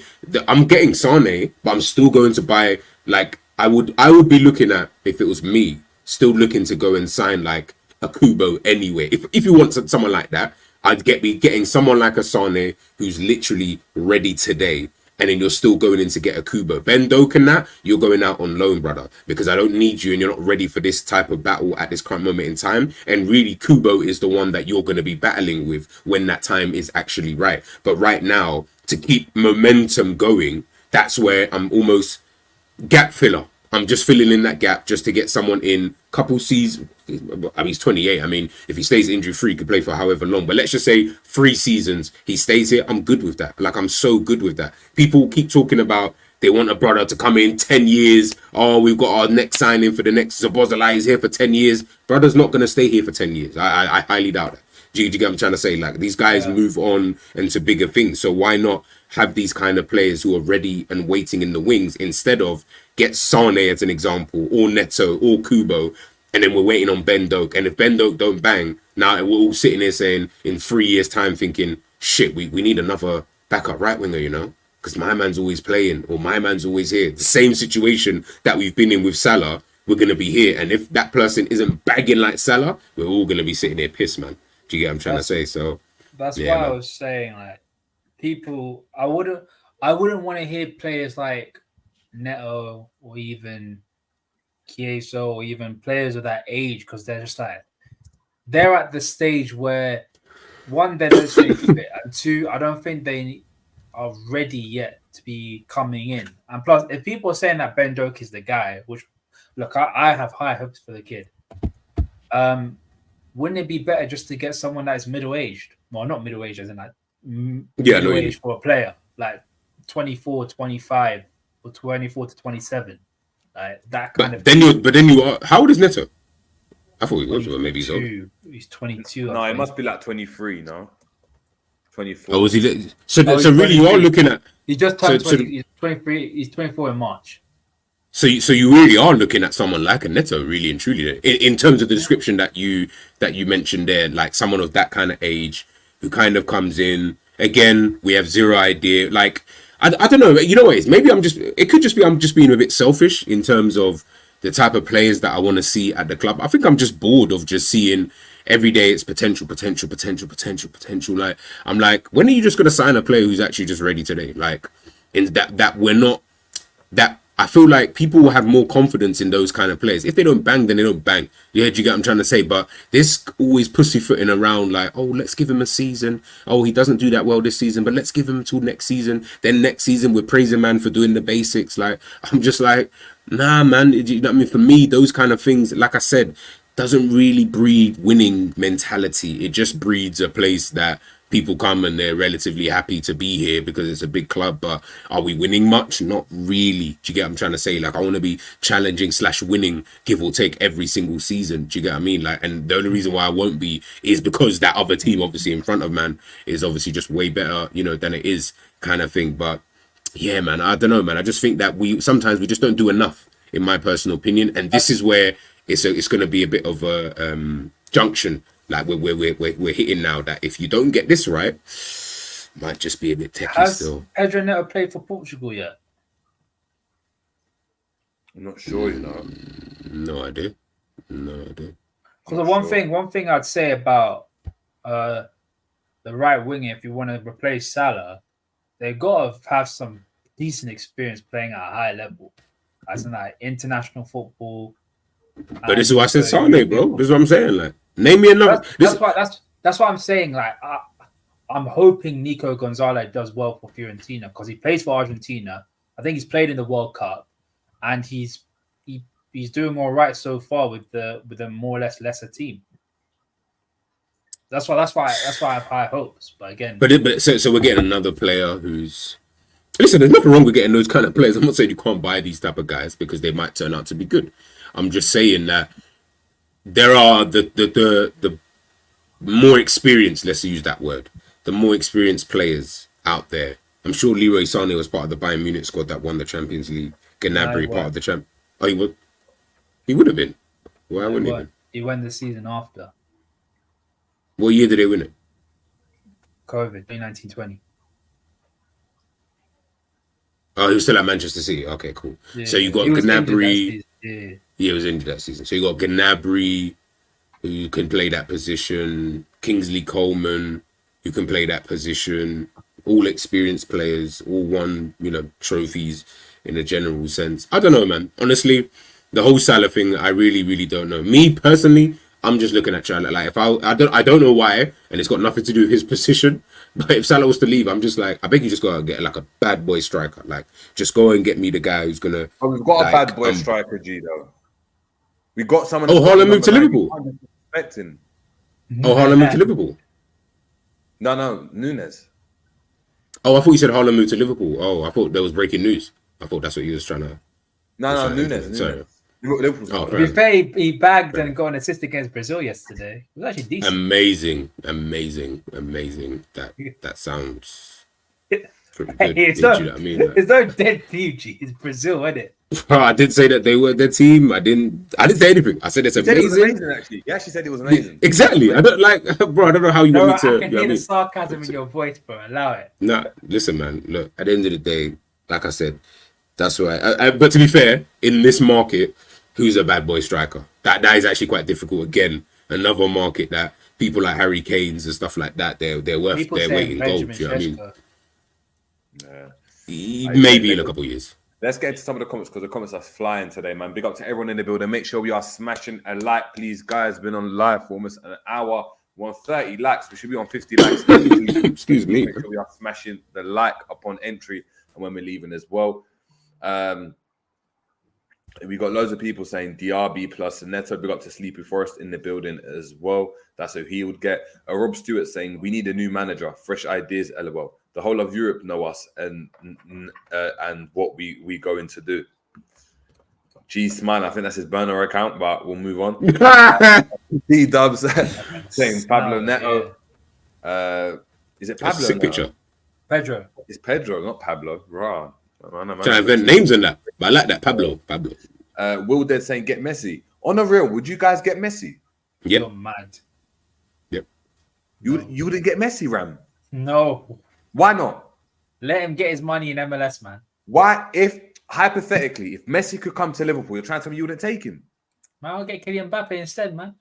I'm getting Sane, but I'm still going to buy, like, I would be looking at, if it was me, still looking to go and sign like a Kubo anyway. If you want someone like that, I'd be getting someone like a Sane who's literally ready today, and then you're still going in to get a Kubo. Ben Doak and that, you're going out on loan, brother, because I don't need you and you're not ready for this type of battle at this current moment in time. And really, Kubo is the one that you're going to be battling with when that time is actually right. But right now, to keep momentum going, that's where I'm almost gap filler. I'm just filling in that gap just to get someone in couple seasons. I mean, he's 28. I mean, if he stays injury free, he could play for however long. But let's just say 3 seasons, he stays here. I'm good with that. Like, I'm so good with that. People keep talking about they want a brother to come in 10 years. Oh, we've got our next signing for the next Zabozalai is here for 10 years. Brother's not going to stay here for 10 years. I highly doubt that. Do you get what I'm trying to say? Like, these guys move on into bigger things. So why not have these kind of players who are ready and waiting in the wings instead of get Sane as an example, or Neto, or Kubo, and then we're waiting on Ben Doak. And if Ben Doak don't bang, now we're all sitting here saying in 3 years' time thinking, shit, we need another backup right winger, you know? Because my man's always playing, or my man's always here. The same situation that we've been in with Salah, we're going to be here. And if that person isn't bagging like Salah, we're all going to be sitting there pissed, man. Do you get what I'm trying to say? So that's why I was saying, like, people, I wouldn't want to hear players like Neto or even Kieso or even players of that age, because they're just like, they're at the stage where, one, they're not safe fit, and 2, I don't think they are ready yet to be coming in. And plus, if people are saying that Ben Doak is the guy, which, look, I have high hopes for the kid. Wouldn't it be better just to get someone that is middle-aged? Well, not middle-aged as in like middle-aged for a player, like 24, 25, or 24 to 27. Like that kind of. Then you are. How old is Neto? I thought he was, but maybe he's old. He's 22. No, it must be like 23 now. 24. Oh, was he? So really, you are looking at. He just turned 20. He's 23. He's 24 in March. So you really are looking at someone like a Neto, really and truly, in terms of the description that you mentioned there, like someone of that kind of age who kind of comes in. Again, we have zero idea. Like, I don't know. You know what it is? Maybe I'm just being a bit selfish in terms of the type of players that I want to see at the club. I think I'm just bored of just seeing every day it's potential. Like, I'm like, when are you just going to sign a player who's actually just ready today? Like, in that we're not that. I feel like people will have more confidence in those kind of players. If they don't bang, then they don't bang. Yeah, do you get what I'm trying to say? But this always pussyfooting around like, oh, let's give him a season. Oh, he doesn't do that well this season, but let's give him until next season. Then next season, we're praising man for doing the basics. Like, I'm just like, nah, man. You know what I mean? For me, those kind of things, like I said, doesn't really breed winning mentality. It just breeds a place that people come and they're relatively happy to be here because it's a big club, but are we winning much? Not really. Do you get what I'm trying to say? Like, I want to be challenging / winning, give or take, every single season. Do you get what I mean? Like, and the only reason why I won't be is because that other team, obviously in front of man, is obviously just way better, you know, than it is, kind of thing. But yeah, man, I don't know, man. I just think that sometimes we just don't do enough. in my personal opinion. And this is where it's going to be a bit of a junction, like we're hitting now. That if you don't get this right, might just be a bit techie still. Has Pedro Neto played for Portugal yet? I'm not sure, you know. No idea. Because one thing I'd say about the right winger, if you want to replace Salah, they got to have some decent experience playing at a high level, as in like international football. But this is why I said Sane, bro. This is what I'm saying. Like, name me another. That's what I'm saying. Like, I'm hoping Nico Gonzalez does well for Fiorentina because he plays for Argentina. I think he's played in the World Cup, and he's doing all right so far with the more or less lesser team. That's why I have high hopes. But again, so we're getting another player who's. Listen, there's nothing wrong with getting those kind of players. I'm not saying you can't buy these type of guys because they might turn out to be good. I'm just saying that there are the more experienced, let's use that word, the more experienced players out there. I'm sure Leroy Sane was part of the Bayern Munich squad that won the Champions League. Gnabry part of the champ. Oh, he would have been. Why wouldn't he have been? He won the season after. What year did they win it? COVID, 2019-20. Oh, he was still at Manchester City. Okay, cool. Yeah, so you got Gnabry. Yeah, he was injured that season. So you got Gnabry, who can play that position. Kingsley Coleman, who can play that position. All experienced players, all won, trophies in a general sense. I don't know, man. Honestly, the whole Salah thing, I really, really don't know. Me personally, I'm just looking at Salah. Like, if I don't know why, and it's got nothing to do with his position. But if Salah was to leave, I'm just like, I think you just gotta get like a bad boy striker. Like, just go and get me the guy who's gonna. Oh, we've got a bad boy striker, G though. We got someone. Oh, Haaland moved to Liverpool. Expecting. Oh, Haaland moved to Liverpool. No, Nunes. Oh, I thought you said Haaland moved to Liverpool. Oh, I thought there was breaking news. I thought that's what he was trying to. No, Nunes. Sorry. Liverpool. To be fair, he bagged and got an assist against Brazil yesterday. It was actually decent. Amazing. That sounds pretty good. It's no dead team, G. It's Brazil, isn't it? I did say that they were their team. I didn't say anything. I said it's amazing. It was amazing, actually. He actually said it was amazing. Exactly. I don't know how you want me to. I can hear the sarcasm in your voice, bro. Allow it. Nah, listen, man. Look, at the end of the day, like I said, that's right. But to be fair, in this market, who's a bad boy striker? That is actually quite difficult. Again, another market that people like Harry Kane's and stuff like that, they're worth their weight in gold. Do you know what I mean? Yeah. Maybe in a couple of years. Let's get into some of the comments because the comments are flying today, man. Big up to everyone in the building. Make sure we are smashing a like, please, guys. Been on live for almost an hour. We're on 30 likes. We should be on 50 likes. Excuse me. Make sure we are smashing the like upon entry and when we're leaving as well. We got loads of people saying DRB plus Neto. Big up to Sleepy Forest in the building as well. That's who he would get. Rob Stewart saying we need a new manager, fresh ideas. LOL. The whole of Europe know us and what we going to do. G Smile, I think that's his burner account, but we'll move on. D Dubs saying Pablo Neto. Is it Pablo? Sick picture. Pedro. It's Pedro, not Pablo. Rah. Trying to invent names in that, but I like that. Pablo. Will Dead saying get Messi. On the real, would you guys get Messi? Yep. You're mad. Yep. You wouldn't get Messi, Ram? No. Why not? Let him get his money in MLS, man. Why, if hypothetically, if Messi could come to Liverpool, you're trying to tell me you wouldn't take him? Man, I'll get Kylian Mbappe instead, man.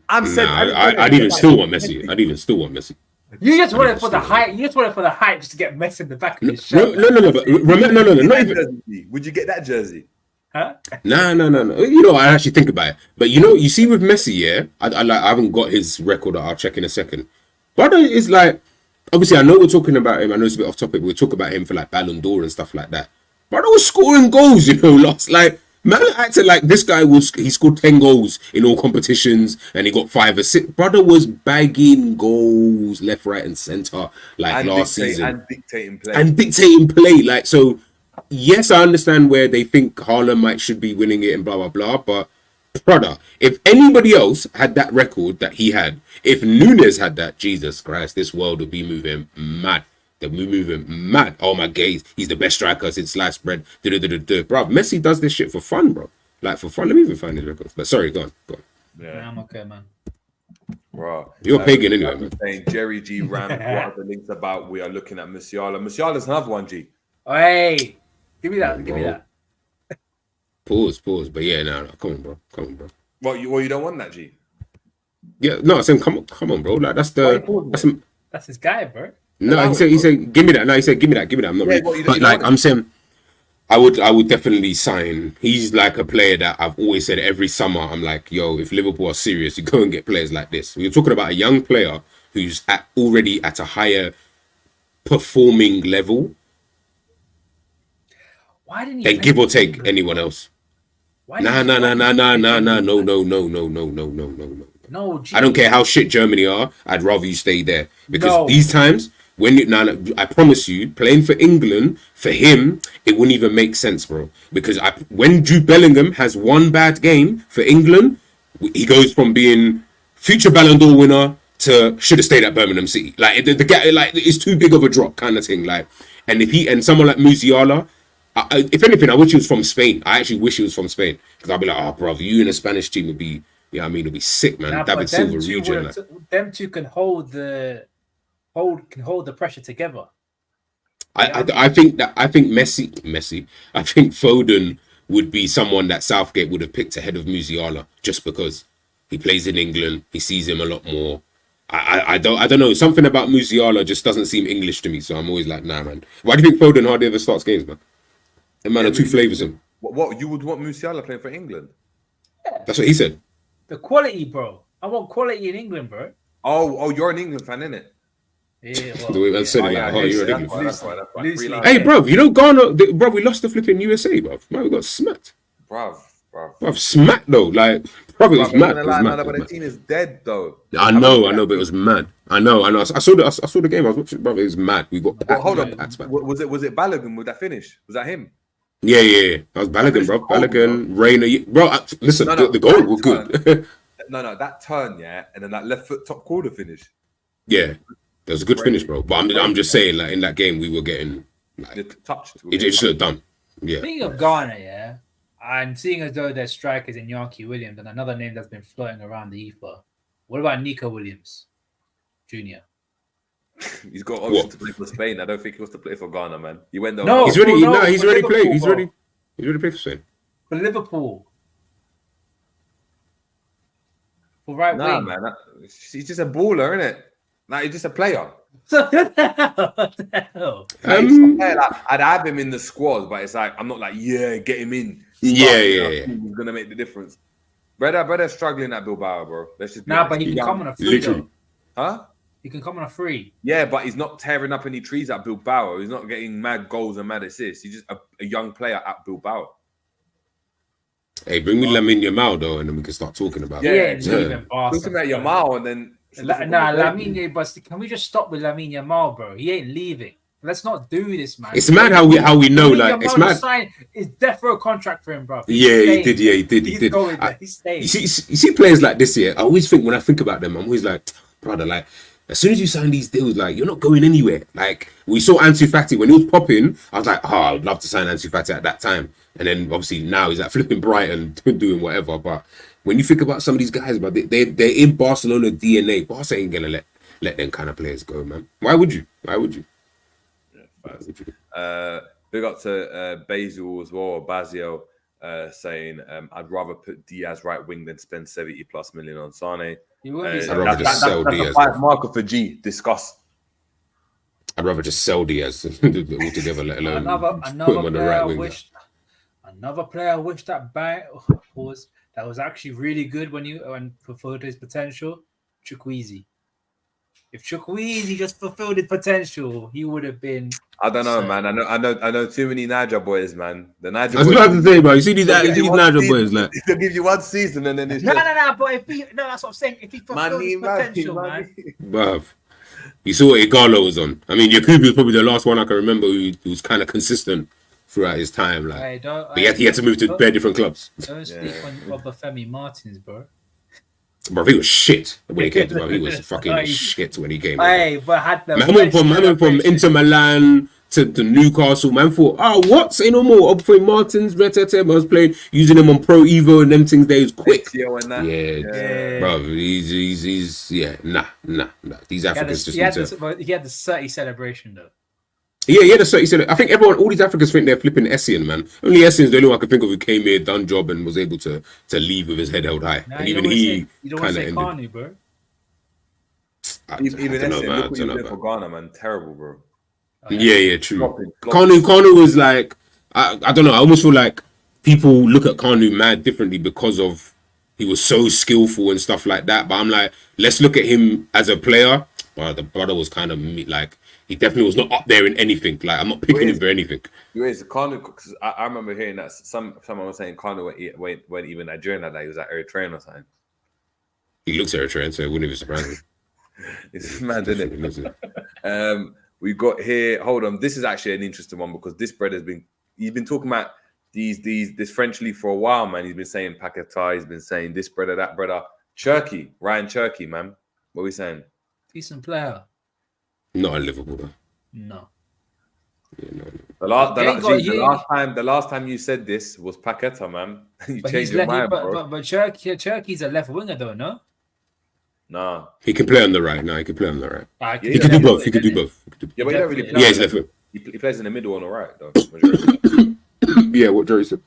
I'd even still want Messi. You just want it for the hype. You just want it for the hype just to get Messi in the back of his shirt. No. But remember, not even. Would you get that jersey? Huh? No. You know, I actually think about it. But you see with Messi, yeah, I haven't got his record. I'll check in a second. Brother is like, obviously, I know we're talking about him. I know it's a bit off topic. We'll talk about him for like Ballon d'Or and stuff like that. Brother was scoring goals, man acted like this guy he scored 10 goals in all competitions and he got 5 or 6. Brother was bagging goals left, right, and centre last season. And dictating play. Like, so, yes, I understand where they think Haaland should be winning it and blah, blah, blah. But, brother, if anybody else had that record that he had, if Nunes had that, Jesus Christ, this world would be moving mad. Then we move him mad. Oh my gaze, he's the best striker since sliced bread. Bro, Messi does this shit for fun, bro. Like for fun. Let me even find his records. But sorry, go on. Yeah, I'm okay, man. Bro, you're pagan anyway, man. Saying Jerry G ran. What are the links about? We are looking at Musiala. Musiala's another one, G. Hey, give me that. Give me that. Pause. But yeah, no. Come on, bro. What you don't want that, G? Yeah, no. I'm saying, come on, bro. Like That's his guy, bro. No, he said, give me that. No, he said, give me that. I'm not really. But like, I'm saying, I would definitely sign. He's like a player that I've always said every summer. I'm like, yo, if Liverpool are serious, you go and get players like this. We're talking about a young player who's already at a higher performing level. Why didn't he? Than give or take anyone else. Nah. No. No, I don't care how shit Germany are. I'd rather you stay there because these times when I promise you, playing for England for him, it wouldn't even make sense, bro. Because when Jude Bellingham has one bad game for England, he goes from being future Ballon d'Or winner to should have stayed at Birmingham City. Like the like it's too big of a drop kind of thing. Like, and someone like Musiala. If anything, I wish he was from Spain. I actually wish he was from Spain because I'd be like, oh, bro, you in a Spanish team would be, it'd be sick, man. Nah, David Silva region. Like. Them two can hold the pressure together. I think Messi. I think Foden would be someone that Southgate would have picked ahead of Musiala just because he plays in England. He sees him a lot more. I don't know. Something about Musiala just doesn't seem English to me. So I'm always like, nah, man. Why do you think Foden hardly ever starts games, man? The man are two flavors him. What you would want Musiala playing for England? That's what he said. The quality, bro. I want quality in England, bro. Oh, you're an England fan, innit? Yeah, well, the way I said it, like, you're an England fan. Hey, bro, Ghana, bro, we lost the flipping USA, bro. Man, we got smacked. Bro. Smacked though. Like, bro, it was mad. But the team is dead though. I know, but it was mad. I know. I saw the game. I was watching, bro. It was mad. We got. Hold on. Was it Balogun with that finish? Was that him? Yeah. That was Balogun, bro. Balogun, Reina. Bro, listen, the goal was good. No, that turn, yeah, and then that left foot top corner finish. Yeah, that was a good finish, bro. But I'm just saying, like in that game, we were getting touched. It should have done. Yeah. Speaking of Ghana, yeah, I'm seeing as though their strikers in Yankee Williams and another name that's been floating around the ether. What about Nico Williams, Jr.? He's got option to play for Spain. I don't think he wants to play for Ghana, man. He went there. No, he's already played. He's already played for Spain. For Liverpool. For right wing. Man. He's just a baller, isn't it? Like, he's just a player. What the hell? I'd have him in the squad, but it's like I'm not like, get him in. Yeah. He's gonna make the difference. Brother's struggling at Bilbao, bro. Let's just but he can come on a free. Literally. Huh? He can come on a free. Yeah, but he's not tearing up any trees at Bilbao. He's not getting mad goals and mad assists. He's just a young player at Bilbao. Hey, bring me Lamine Yamal though, and then we can start talking about it. Talking about Yamal, and then Lamine. But can we just stop with Lamine Yamal, bro? He ain't leaving. Let's not do this, man. It's mad how we know. Like it's mad. It's death row contract for him, bro. He did. He did. He's staying. You see players like this here. I always think when I think about them, I'm always like, brother, like. As soon as you sign these deals, like you're not going anywhere. Like we saw Ansu Fati when he was popping, I was like, I would love to sign Ansu Fati at that time. And then obviously now he's like flipping Brighton, doing whatever. But when you think about some of these guys, but they're in Barcelona DNA. Barca ain't gonna let them kind of players go, man. Why would you? Big up to Basil as well, or Basio, saying I'd rather put Diaz right wing than spend 70+ million on Sane. I'd rather just sell Diaz. That's a 5 marker for G. Discuss. I'd rather just sell Diaz altogether, let alone put him on the right wing. Another player I wish that was actually really good when fulfilled his potential. Chukwueze. If Chukwueze just fulfilled his potential, he would have been. I don't know, man. I know too many Niger boys, man. The Niger. I was about to say, bro. You see these Niger boys, like they'll give you one season and then it's no. But that's what I'm saying. If he fulfilled his potential, man. Bruv. You saw what Igalo was on. I mean, Yakubu was probably the last one I can remember who was kind of consistent throughout his time. Like, but he had to move to bare different clubs. Don't sleep on Obafemi Martins, bro. Bro, he was shit when he came to. Bro, he was fucking shit when he came. Hey, but had the Man went from Inter Milan to Newcastle. Man thought, what? Say no more. Up playing Martins, Retete. I was playing using him on Pro Evo and them things. They was quick. Yeah, bro. He's nah. These Africans he had the 30 celebration though. Yeah, he said. I think all these Africans think they're flipping Essien, man. Only Essien's the only one I can think of who came here, done job, and was able to leave with his head held high. Nah, and even he kind of ended. Carney, bro. Even Essien, look what you did for Ghana, man. Terrible, bro. Yeah, true. Kanu was like, I don't know. I almost feel like people look at Kanu mad differently because of he was so skillful and stuff like that. But I'm like, let's look at him as a player. But the brother was kind of like. He definitely was not up there in anything. Like, I'm not picking him for anything. Kanu, because I remember hearing that someone was saying Kanu weren't even Nigerian like that. He was like Eritrean or something. He looks Eritrean, so it wouldn't even surprise me. It's mad, isn't it? We got here. Hold on. This is actually an interesting one because this brother's he's been talking about this French league for a while, man. He's been saying Paquetá. He's been saying this brother, that brother. Ryan Cherky, man. What are we saying? Decent player. Not in Liverpool, though. No. Yeah, no. The last time you said this was Paquetá, man. You changed your mind, bro. But Cherky's a left winger, though, no? Nah. He can play on the right. No, he can play on the right. Yeah, he can do both. He can do both. Yeah, but he don't really play. Yeah, he's left foot. He plays in the middle on the right, though. Yeah, what Jerry said.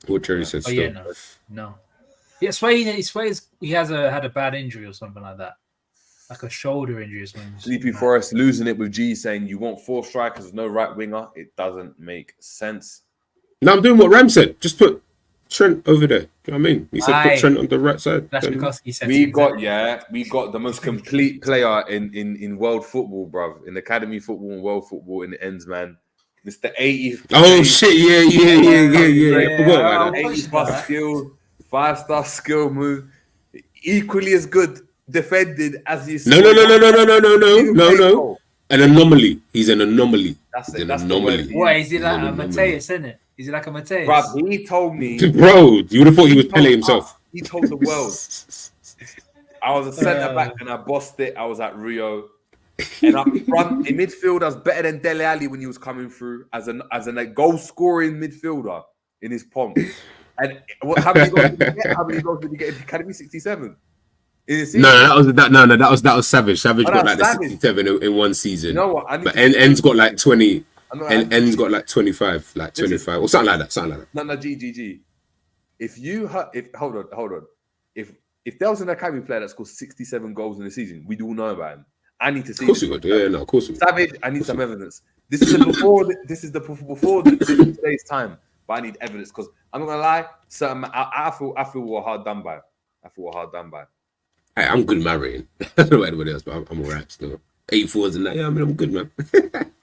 What Jerry said. Oh, yeah, no. Yeah, he has had a bad injury or something like that. Like a shoulder injury or something. Sleepy Forest losing it with G saying you want 4 strikers with no right winger. It doesn't make sense. No, I'm doing what Ram said. Just put Trent over there. Do you know what I mean? He said put Trent on the right side. That's because he said we got the most complete player in world football, bruv. In academy football and world football in the ends, man. It's the 80. Oh shit! Yeah. I forgot about that. 80+ skill, 5-star skill move, equally as good. Defended as you said. No. An anomaly. He's an anomaly. That's an anomaly. What is he like a Mateus, isn't it? Is he like a Mateus? Bro, he told me. Bro, you would have thought he was Pele himself. He told the world. I was a centre back and I bossed it. I was at Rio. And up front, in midfield, I was better than Dele Alli when he was coming through as a goal scoring midfielder in his pomp. And how many goals did he get? How many goals did he get in the Academy? 67. No, that was Savage. Savage got like the 67 in one season. You know what? But N's got like 20. And N's got like 25, or something like that. No, G. Hold on. If there was an Academy player that scored 67 goals in a season, we'd all know about him. I need to see. Of course we would. Yeah, no, of course we would. Savage, I need some evidence. This is before today's time, but I need evidence because I'm not gonna lie. I feel we're hard done by. Hey, I'm good marrying. I don't know about anybody else, but I'm alright still. 84s and that. Yeah, I mean, I'm good, man.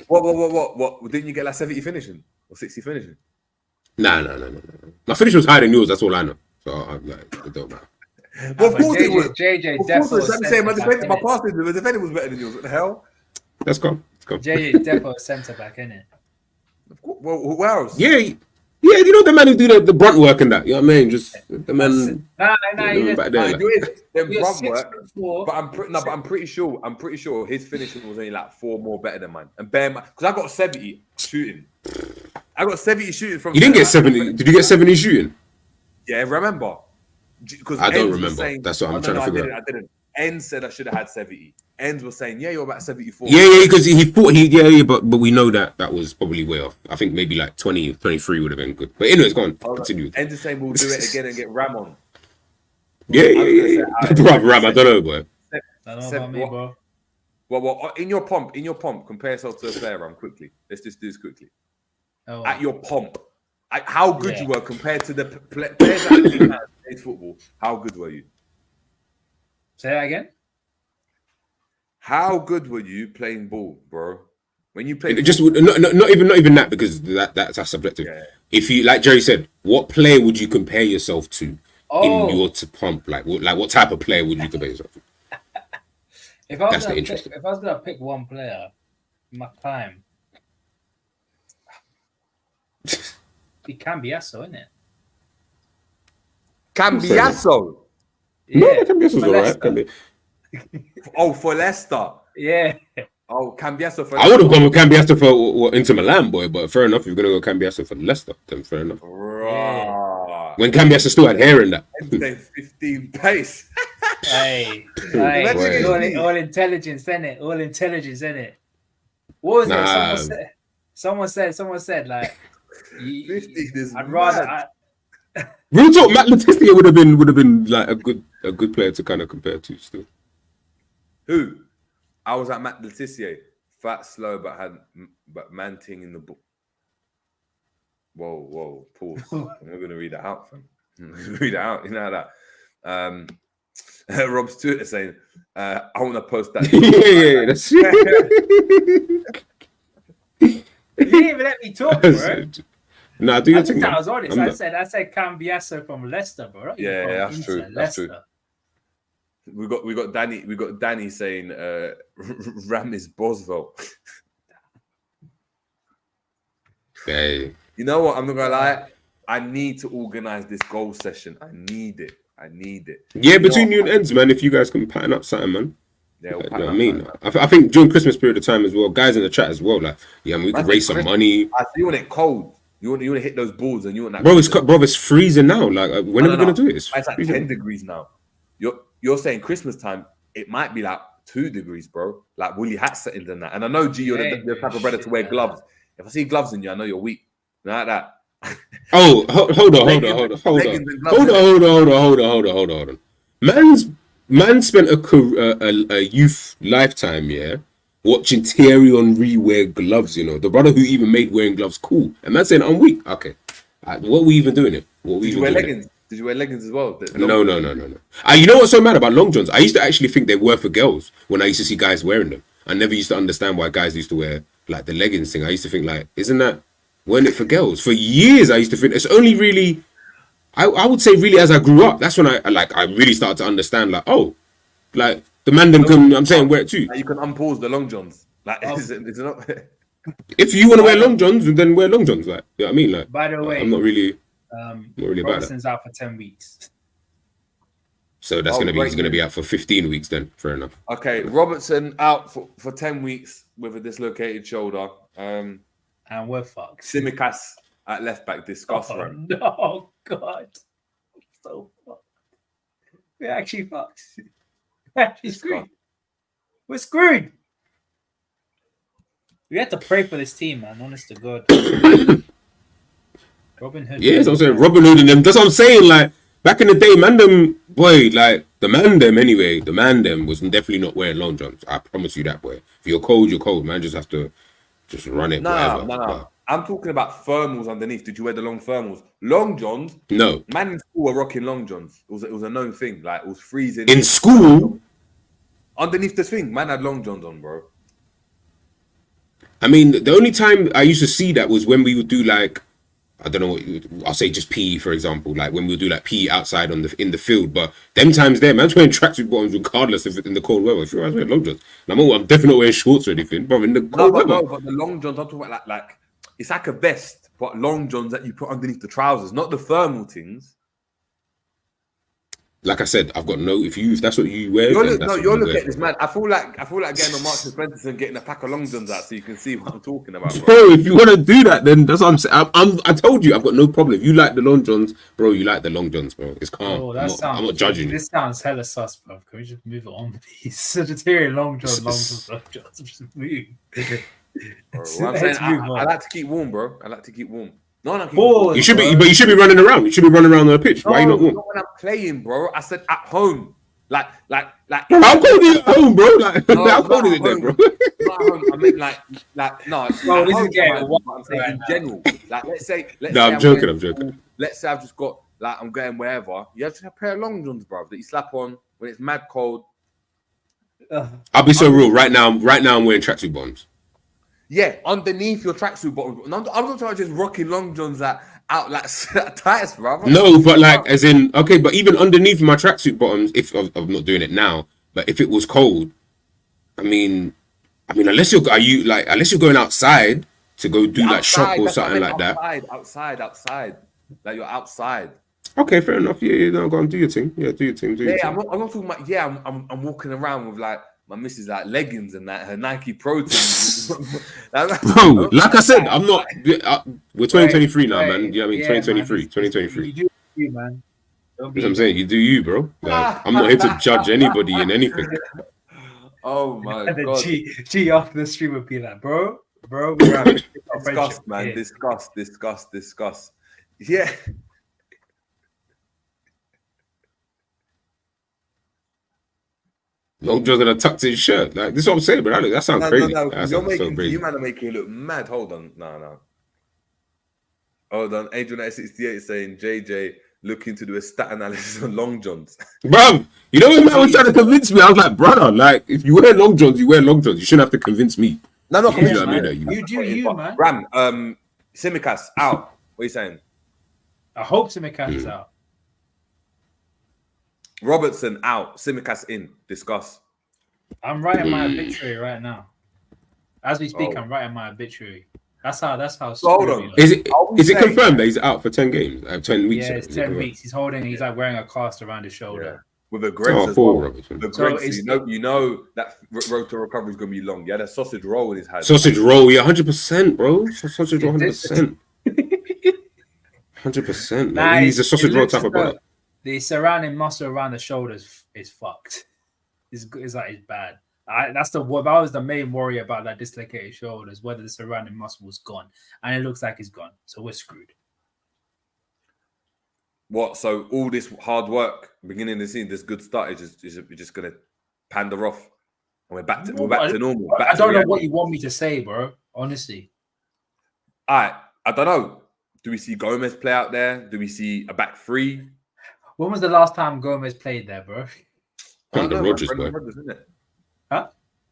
What? Didn't you get like 70 finishing or 60 finishing? Nah. My finish was higher than yours. That's all I know. So I'm like, it don't matter. Well, of course it was. JJ definitely. My passing, the defender was better than yours. What the hell? Let's go. JJ definitely centre back, isn't it? Well, who else? Yeah, you know the man who do the brunt work and that. You know what I mean? Just the man. Nah. Back there, brunt work. But I'm pretty sure his finishing was only like 4 more better than mine. And bear because I got 70 shooting. From. You didn't get 70. Did you get 70 shooting? Yeah, remember? I don't remember. That's what I'm trying to figure out. I didn't. Enz said I should have had 70. Enz was saying, yeah, you're about 74. Yeah, because he thought but we know that was probably way off. I think maybe like 20, 23 would have been good. But anyways, go on. Continue. Enz is saying we'll do it again and get Ram on. Yeah. Bro, Ram, I don't know, boy. I don't know about me, bro. Well, in your pomp, compare yourself to a player, Ram, quickly. Let's just do this quickly. Oh. At your pomp, how good you were compared to the players that played football. How good were you? Say that again. How good were you playing ball, bro? When you played, just not even that because that's subjective. Yeah. If you like Jerry said, what player would you compare yourself to in your pomp? Like what type of player would you compare yourself to? If I was gonna pick one player in my time, it can be Asso, isn't it? Cambiasso. No, Yeah. Cambiaso's For alright. Leicester. Oh, for Leicester. Yeah. Oh, Cambiaso for I would have gone with Cambiaso for Inter Milan, boy, but fair enough. If you're gonna go Cambiaso for Leicester, then fair enough. Right. When Cambiaso still had hair in that. Wednesday, 15 pace. Hey, Imagine all intelligence, innit? All intelligence, innit? What was it? Someone said, like, 15 is I'd rather. mad. Real talk, Matt Letizia would have been like a good player to kind of compare to still. Who? I was at Matt Letizia. Fat, slow, but man-ting in the book. Whoa, pause. I'm not gonna read that out, fam. I'm gonna read it out. You know that. Rob Stewart is saying, I want to post that. Yeah, that's You didn't even let me talk, bro. Nah, do I your think thing. I was honest. I said Cambiaso from Leicester, bro. Yeah, that's true. That's true. Leicester. We got Danny saying Ram is Boswell. Hey. You know what? I'm not gonna lie. I need to organize this goal session. I need it. Yeah, between you and Ends, man, if you guys can pattern up something, man. Yeah, You know what I mean? I think during Christmas period of time as well, guys in the chat as well, like, yeah, we could raise some money. You want it cold. You want to hit those balls and you want that. Bro, it's freezing now. Like, when are we gonna do it? It's like 10 degrees now. You're saying Christmas time, it might be like 2 degrees, bro. Like woolly hat settings and that. And I know, G, you're the type of brother to wear gloves. If I see gloves in you, I know you're weak. Like that. Oh, hold on. Man spent a youth lifetime, yeah, watching Thierry Henry wear gloves. You know, the brother who even made wearing gloves cool. And man saying I'm weak. Okay, what are we even doing here? Did you wear leggings? Did you wear leggings as well? No. You know what's so mad about long johns? I used to actually think they were for girls when I used to see guys wearing them. I never used to understand why guys used to wear like the leggings thing. I used to think like, weren't it for girls? For years, I used to think it's only really, I would say really as I grew up, that's when I really started to understand like, oh, like the man them can, I'm saying wear it too. You can unpause the long johns. Like, is it not? If you want to wear long johns, then wear long johns. Like, you know what I mean? Like, by the way, I'm not really about Robertson's that. out for 10 weeks. So that's he's gonna be out for 15 weeks then. Fair enough. Okay, Robertson out for 10 weeks with a dislocated shoulder. And we're fucked. Tsimikas at left back, discuss. No, God. So fucked. We're actually fucked. We're actually screwed. We're screwed. We had to pray for this team, man. Honest to God. Robin Hood. Yeah, that's what I'm saying. Robin Hood and them. That's what I'm saying. Like, back in the day, man them, boy, like, the man them was definitely not wearing long johns. I promise you that, boy. If you're cold, you're cold, man. Just have to run it. No. I'm talking about thermals underneath. Did you wear the long thermals? Long johns? No. Man in school were rocking long johns. It was a known thing. Like, it was freezing. In school? Underneath the thing, man had long johns on, bro. I mean, the only time I used to see that was when we would do like, I don't know, I'll say just PE, for example, like when we would do like PE outside in the field. But them times there, man's wearing tracksuit bottoms regardless if it's in the cold weather. If you're wearing long johns, I'm definitely not wearing shorts or anything, but in the cold weather. No, but the long johns, I'm talking about like it's like a vest, but long johns that you put underneath the trousers, not the thermal things. Like I said, I've got if that's what you wear. You're looking at this, man. I feel like getting on Marks and Spencer and getting a pack of long johns out so you can see what I'm talking about, bro. If you want to do that, then that's what I'm saying. I told you, I've got no problem. If you like the long johns, bro, you like the long johns, bro. It's calm. Oh, I'm not judging you. This sounds hella sus, bro. Can we just move it on, please? Sagittarian long johns. Just move. Bro, what I'm saying, I like to keep warm, bro. I like to keep warm. No, you should be running around. You should be running around on the pitch. Why are you not warm? Not when I'm playing, bro. I said at home. Like. How cold is it at home, bro? Like, how cold is it there, bro? Not at home. I mean, no. Bro, this is getting I'm saying in general. Like, let's say. I'm joking. Let's say I've just got I'm going wherever. You have to have a pair of long johns, bro, that you slap on when it's mad cold. I'll be so real. Right now, I'm wearing tracksuit bottoms. Yeah, underneath your tracksuit bottom. I'm not talking about just rocking long johns out like tights, bro. No, but like as in okay, but even underneath my tracksuit bottoms, if I'm not doing it now, but if it was cold, I mean, unless you're going outside to go do like shop or something like that. Outside. Like you're outside. Okay, fair enough. Yeah, no, go on, do your thing. Yeah, do your thing. Do your Yeah, thing. I'm not talking about. Yeah, I'm walking around with like my missus like leggings and that her Nike Pro Teams. Bro, like I said, I'm not. We're 2023 now, man. You know what I mean? Yeah, 2023, man, 2023. You do you, man. Don't That's what I'm saying. be You do you, bro. Like, I'm not here to judge anybody in anything. Oh my and then god! G after the stream would be like, bro, we're having a Disgust, friendship man. here. Disgust. Yeah. Long John's gonna tuck to his shirt. Like, this is what I'm saying, bro. That sounds crazy. No. That sounds so crazy. You man are making it look mad. Hold on. No. Hold on. Adrian 68 saying JJ looking to do a stat analysis on Long Johns. Bro, you know when man was trying to convince me, I was like, brother, like, if you wear long johns, you wear long johns. You shouldn't have to convince me. No, Yeah, convince what I man. mean? You do you, man. Ram, Simicas out. What are you saying? I hope Simicast is out. Robertson out. Simicas in. Discuss. I'm writing my obituary right now. As we speak, Oh. I'm writing my obituary. That's how Hold on. Is it saying- confirmed that he's out for 10 games? 10 weeks? Yeah, it's 10 weeks. He's like wearing a cast around his shoulder. With a Greg's Oh, as poor well. Robertson. The So Greg's, it's- you know that road to recovery is going to be long. Yeah, that sausage roll in his hand. Sausage roll, yeah, 100%, bro. Sausage roll, 100%. 100%. Nah, He's a it sausage roll looks type as of brother. though the surrounding muscle around the shoulders is fucked. It's bad. That was the main worry about that dislocated shoulders, whether the surrounding muscle was gone, and it looks like it's gone. So we're screwed. What? So all this hard work, beginning of the season, this good start is just going to pander off, and we're back to normal. Back I to don't know reality. what you want me to say, bro. Honestly, I don't know. Do we see Gomez play out there? Do we see a back three? when was the last time Gomez played there, bro? Under Rodgers, boy. Isn't it? Huh?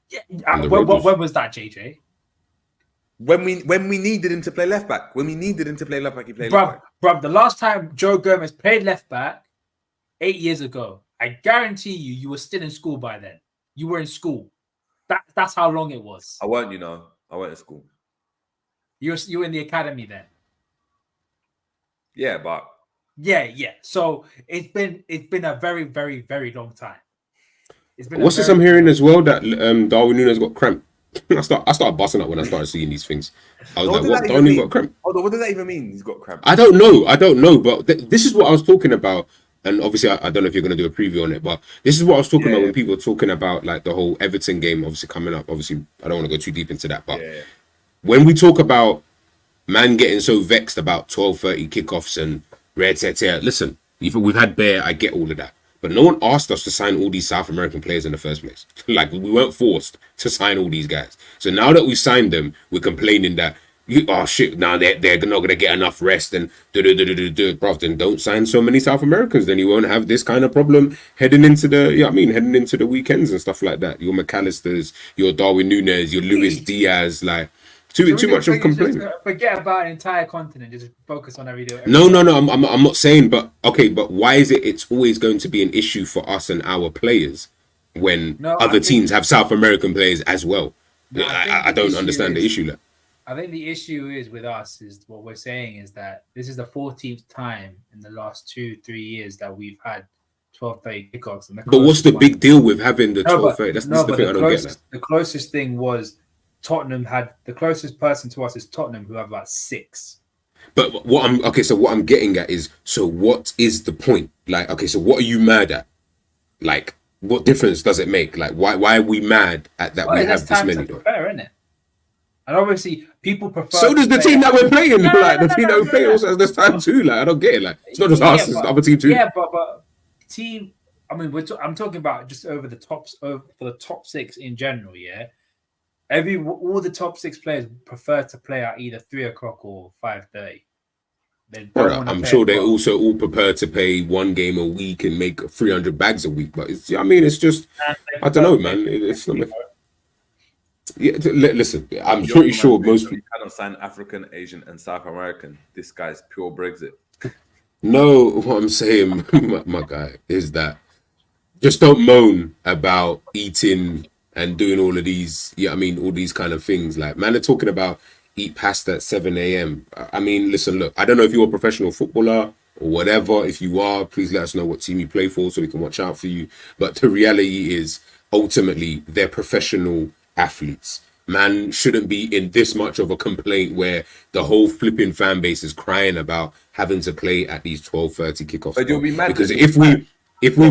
Yeah. And the When Rodgers. was that, JJ? When we needed him to play left back, he played left back. Bro, the last time Joe Gomez played left back 8 years ago, I guarantee you were still in school by then. You were in school. That's how long it was. I weren't, I went to school. You were in the academy then. Yeah, but Yeah. So it's been a very, very, very long time. It's been. What's this I'm hearing as well? That Darwin Núñez got cramp. I started busting up when I started seeing these things. I was like, what? Darwin Núñez got cramp? Hold on, what does that even mean? He's got cramp. I don't know. But this is what I was talking about. And obviously, I don't know if you're going to do a preview on it, but this is what I was talking about when people were talking about like the whole Everton game, obviously coming up. Obviously, I don't want to go too deep into that, but when we talk about man getting so vexed about 12:30 kickoffs and red set, listen, we've had Bear, I get all of that, but no one asked us to sign all these South American players in the first place. Like, we weren't forced to sign all these guys. So now that we signed them, we're complaining that oh shit, now they're not gonna get enough rest and bro, then don't sign so many South Americans, then you won't have this kind of problem heading into the weekends and stuff like that. Your McAllisters, your Darwin Núñez, your Luis Diaz, like too much of complaining. Forget about an entire continent. Just focus on every day. No, I'm not saying, but okay, but why is it's always going to be an issue for us and our players when other teams have South American players as well? No, I don't understand the issue there. I think the issue is with us is what we're saying is that this is the 14th time in the last 2-3 years that we've had 12:30 kickoffs. But what's the big deal with having the 12:30? That's the thing I don't get. The closest thing was Tottenham had the closest person to us is Tottenham, who have about 6. But what I'm getting at is, so what is the point? Like, okay, so what are you mad at? Like, what difference does it make? Like, why are we mad at that? We have this many. Prepare, isn't it? And obviously, people prefer. So does the team that we're playing. The team that we're playing also has this time too. Like, I don't get it. Like, it's not just us; it's the other team too. Yeah, but team. I mean, I'm talking about just for the top 6 in general. Yeah, all the top 6 players prefer to play at either 3 o'clock or 5:30. I'm sure they also all prepare to play one game a week and make 300 bags a week. But it's just I don't know, man. It's not. Yeah, listen, I'm pretty sure most people cannot sign African, Asian, and South American. This guy's pure Brexit. No, what I'm saying, my guy, is that just don't moan about eating and doing all of these. Yeah, I mean, all these kind of things. Like, man, they're talking about eat pasta at 7 a.m. I mean, listen, look, I don't know if you're a professional footballer or whatever. If you are, please let us know what team you play for so we can watch out for you. But the reality is, ultimately, they're professional athletes. Man shouldn't be in this much of a complaint where the whole flipping fan base is crying about having to play at these 12:30 kickoffs. But you'll be mad because if we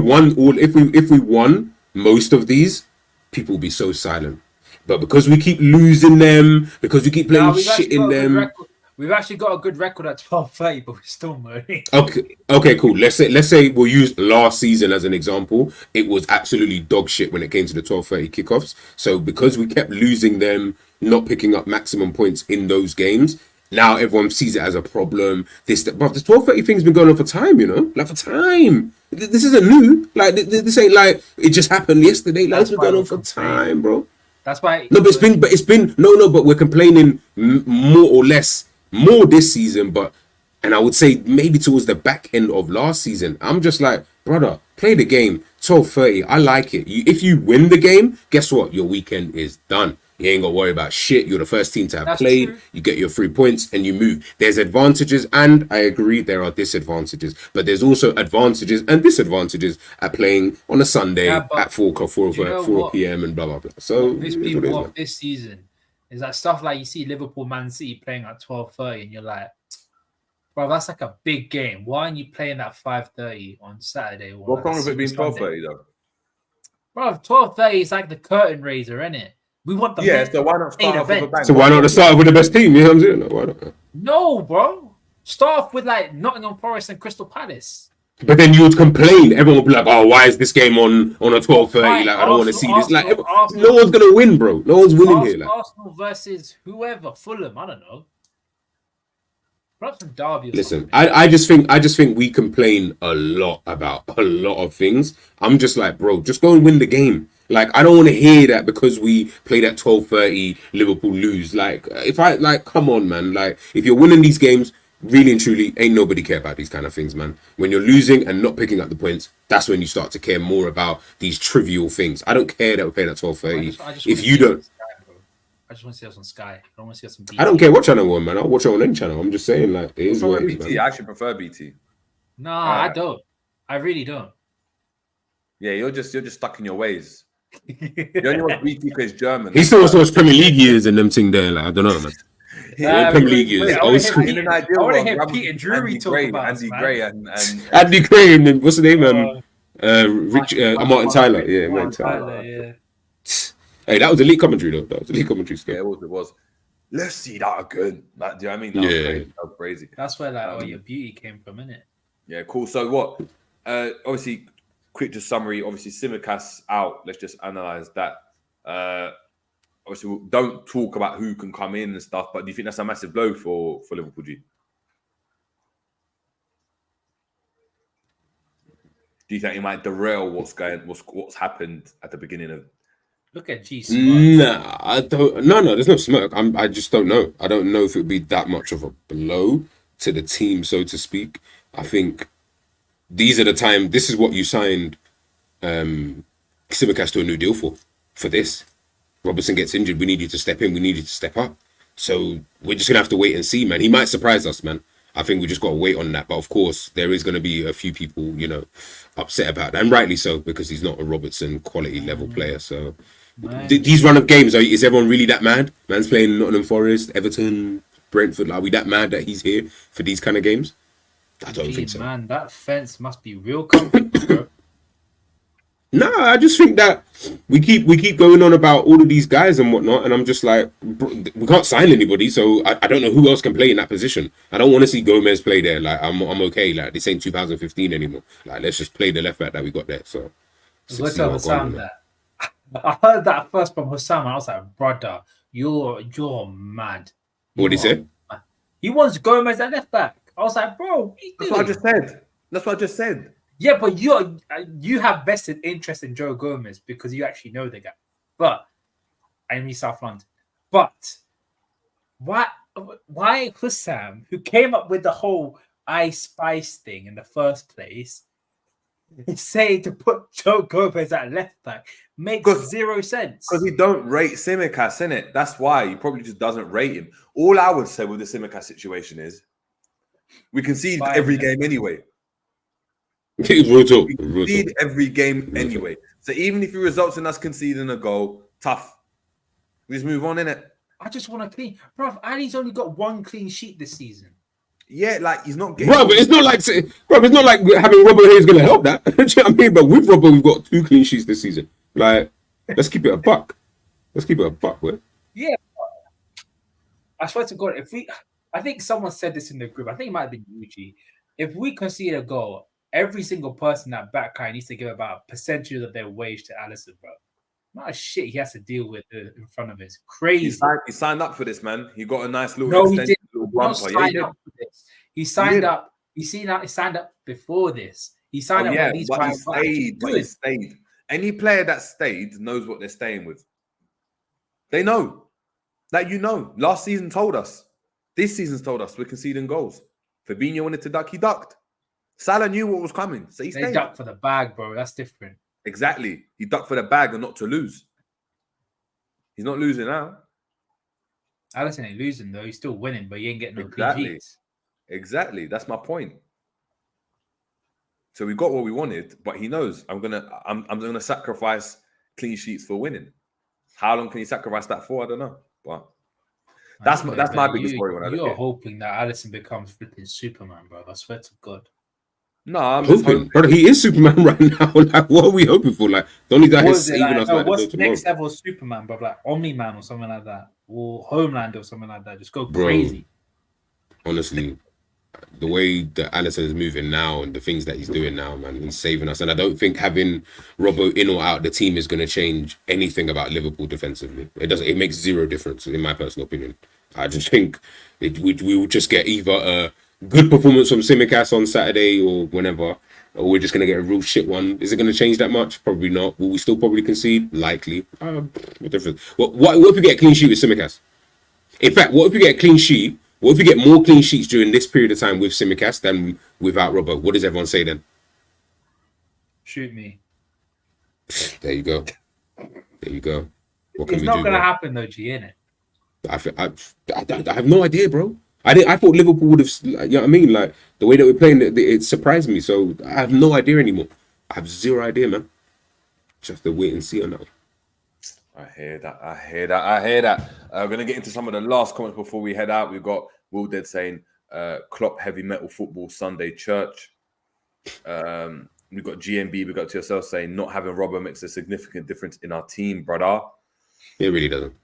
won most of these, people will be so silent. But because we keep losing them, because we keep playing shit in them. We've actually got a good record at 12:30, but we're still moaning. Okay, cool. Let's say we'll use last season as an example. It was absolutely dog shit when it came to the 12:30 kickoffs. So because we kept losing them, not picking up maximum points in those games, now everyone sees it as a problem. But the 12:30 thing's been going on for time, like for time. This isn't new. Like this ain't like it just happened yesterday. Like it's been going on for time, bro. That's why. No, but but we're complaining more this season, and I would say maybe towards the back end of last season. I'm just like, brother, play the game. 12:30. I like it. If you win the game, guess what? Your weekend is done. You ain't gonna worry about shit. You're the first team to have played. True. You get your 3 points and you move. There's advantages, and I agree there are disadvantages. But there's also advantages and disadvantages at playing on a Sunday at 4 p.m. and blah blah blah. So this people off this season is that stuff like you see Liverpool, Man City playing at 12:30, and you're like, bro, that's like a big game. Why aren't you playing at 5:30 on Saturday? What wrong with it being 12:30 though? Bro, 12:30 is like the curtain raiser, isn't it? We want the so why not start off with a bang? So why not start with the best team? You know what I'm saying? Like, why not? No, bro. Start off with like Nottingham Forest and Crystal Palace. But then you would complain. Everyone would be like, "Oh, why is this game on a 12:30? Like, I don't want to see this." Like, no one's gonna win, bro. No one's winning here. Like. Arsenal versus whoever, Fulham. I don't know. Perhaps some Derby. Listen, I just think we complain a lot about a lot of things. I'm just like, bro, just go and win the game. Like, I don't want to hear that because we played at 12:30, Liverpool lose. Like, come on, man. Like, if you're winning these games, really and truly, ain't nobody care about these kind of things, man. When you're losing and not picking up the points, that's when you start to care more about these trivial things. I don't care that we're playing at 12:30. If you don't, I just want to see us on Sky. I don't want to see us on BT. I don't care what channel we're on, man. I'll watch it on any channel. I'm just saying, like, it is what it is, BT. I actually prefer BT. No, I don't. I really don't. Yeah, you're just stuck in your ways. You only watch BT because German. He still wants to watch Premier League years and them thing there. Like, I don't know, man. Premier League years. I want to hear Pete and Drury talk about Andy Gray and Andy Gray and what's the name? Martin Tyler. Yeah, Martin Tyler. Yeah. Hey, that was elite commentary though. That was elite commentary stuff. Yeah, it was. Let's see that again. Like, do you know what I mean? That was crazy. That's where like your beauty came from, innit? Yeah, cool. So what? Obviously, quick just summary. Obviously, Tsimikas out. Let's just analyze that. Obviously, we don't talk about who can come in and stuff. But do you think that's a massive blow for Liverpool? G? Do you think it might derail what's happened at the beginning of? Look at G. Nah, I don't. No, there's no smirk. I just don't know. I don't know if it would be that much of a blow to the team, so to speak. I think these are the time. This is what you signed Tsimikas to a new deal for this. Robertson gets injured. We need you to step in. We need you to step up. So we're just gonna have to wait and see, man. He might surprise us, man. I think we just got to wait on that. But of course, there is going to be a few people, upset about that, and rightly so, because he's not a Robertson quality level player. So. These run of games, is everyone really that mad? Man's playing Nottingham Forest, Everton, Brentford. Are we that mad that he's here for these kind of games? I don't think so. Man, that fence must be real comfortable, bro. No, I just think that we keep going on about all of these guys and whatnot, and I'm just like, we can't sign anybody, so I don't know who else can play in that position. I don't want to see Gomez play there. Like, I'm okay. Like, this ain't 2015 anymore. Like, let's just play the left back that we got there. So, let's tell Sam that. I heard that first from Hussam, and I was like, brother, you're mad. What did he say? He wants Gomez at left back. I was like, bro, that's what I just said. Yeah, but you have vested interest in Joe Gomez because you actually know the guy. But I'm in South London. But why Hussam, who came up with the whole Ice Spice thing in the first place, is saying to put Joe Gomez at left back makes zero sense. Because he don't rate Tsimikas, innit? That's why he probably just doesn't rate him. All I would say with the Tsimikas situation is We concede 5 every minutes. game anyway. Real talk. We Real concede talk. every game Real anyway. So even if it results in us conceding a goal, tough. We just move on, innit? I just want to clean. Bro, Ali's only got 1 clean sheet this season. Yeah, like he's not getting. Bro, but it's not like having Robbo here is going to help that. Do you know what I mean? But with Robbo, we've got 2 clean sheets this season. Like, let's keep it a buck. Let's keep it a buck, boy. Yeah. I swear to God, I think someone said this in the group. I think it might have been Yuji. If we concede a goal, every single person that back line needs to give about a percentage of their wage to Alisson, bro. Not shit he has to deal with in front of us. Crazy. He signed up for this, man. He got a nice little No, he extension, didn't. little Not bumper. signed Yeah, up for this. He signed up. He signed up before this. He signed up when these but guys were actually but he good. stayed. Any player that stayed knows what they're staying with. They know. Like, you know, last season told us. This season's told us we're conceding goals. Fabinho wanted to duck, he ducked. Salah knew what was coming, so he stayed. They ducked for the bag, bro. That's different. Exactly. He ducked for the bag and not to lose. He's not losing now. Alisson ain't losing though. He's still winning, but he ain't getting no Exactly. clean sheets. Exactly. That's my point. So we got what we wanted, but he knows I'm gonna sacrifice clean sheets for winning. How long can you sacrifice that for? I don't know. But that's my biggest worry when I look at You're it. hoping that Alisson becomes flipping Superman, bro. I swear to God. No, I'm just Hoping, brother, he is Superman right now. Like, what are we hoping for? Like, the only guy who's saving us like what's the next level Superman, bro? Like Omni-Man or something like that, or Homeland or something like that. Just go crazy. Honestly, the way that Alisson is moving now and the things that he's doing now, man, he's saving us. And I don't think having Robbo in or out the team is going to change anything about Liverpool defensively. It doesn't. It makes zero difference, in my personal opinion. I just think we will just get either a good performance from Tsimikas on Saturday or whenever, or we're just going to get a real shit one. Is it going to change that much? Probably not. Will we still probably concede? Likely. What difference? What if we get a clean sheet with Tsimikas? In fact, what if we get a clean sheet? What if we get more clean sheets during this period of time with Tsimikas than without Robbo? What does everyone say then? Shoot me. There you go. There you go. What can It's we not do, going to bro? happen though, G, innit? I have no idea, bro. I thought Liverpool would have, you know what I mean? Like, the way that we're playing, it surprised me. So I have no idea anymore. I have zero idea, man. Just have to wait and see on that. I hear that. We're going to get into some of the last comments before we head out. We've got Will Dead saying, Klopp heavy metal football Sunday church. We've got GMB, we got to yourself saying, not having Robbo makes a significant difference in our team, brother. It really doesn't.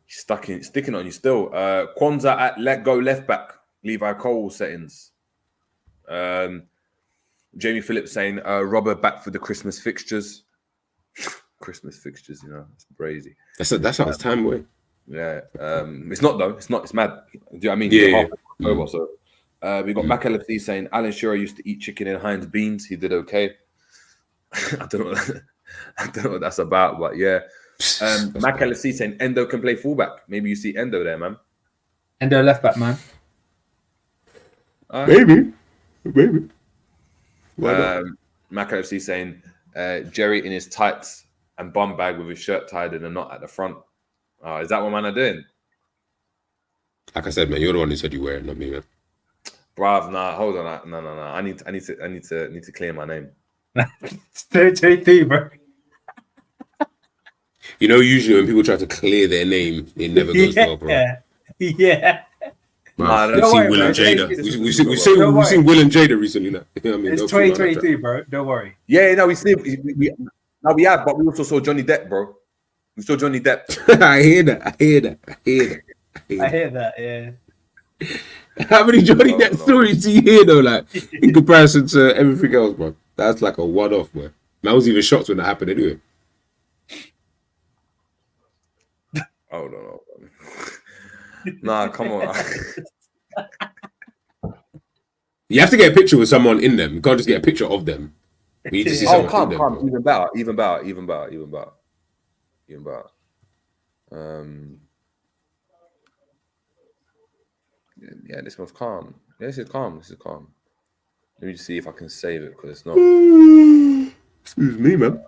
He's sticking on you still. Kwanzaa at let go left back. Levi Cole settings. Jamie Phillips saying, Robbo back for the Christmas fixtures. Christmas fixtures, you know, it's crazy. That sounds time away. Yeah, it's not though. It's not. It's mad. Do you know what I mean? Yeah. October, so we got Mac LFC saying Alan Shearer used to eat chicken in Heinz beans. He did okay. I don't know what that's about, but yeah. Mac LFC saying Endo can play fullback. Maybe you see Endo there, man. Endo left back, man. Maybe. Mac LFC saying Jerry in his tights and bum bag with his shirt tied and a knot at the front. Is that what man are doing? Like I said, man, you're the one who said you wear it, not me, man. Bruv, nah, hold on. No. I need to clear my name. It's 33, bro. You know, usually when people try to clear their name, it never goes well, bro. Yeah. Nah, We've seen Will and Jada. We've seen Will and Jada recently. Now. You know what I mean? It's 2023, bro. Don't worry. Yeah, no, we have, but we also saw Johnny Depp, bro. We saw Johnny Depp. I hear that. I hear that, yeah. How many Johnny Depp stories do you hear, though, like, in comparison to everything else, bro? That's like a one-off, bro. Man, I was even shocked when that happened anyway. Oh, no. Nah, come on. You have to get a picture with someone in them. You can't just get a picture of them. You need to see someone in them. Calm. Even better. Yeah, this one's calm. Yeah, this is calm. Let me just see if I can save it because it's not. Excuse me, man.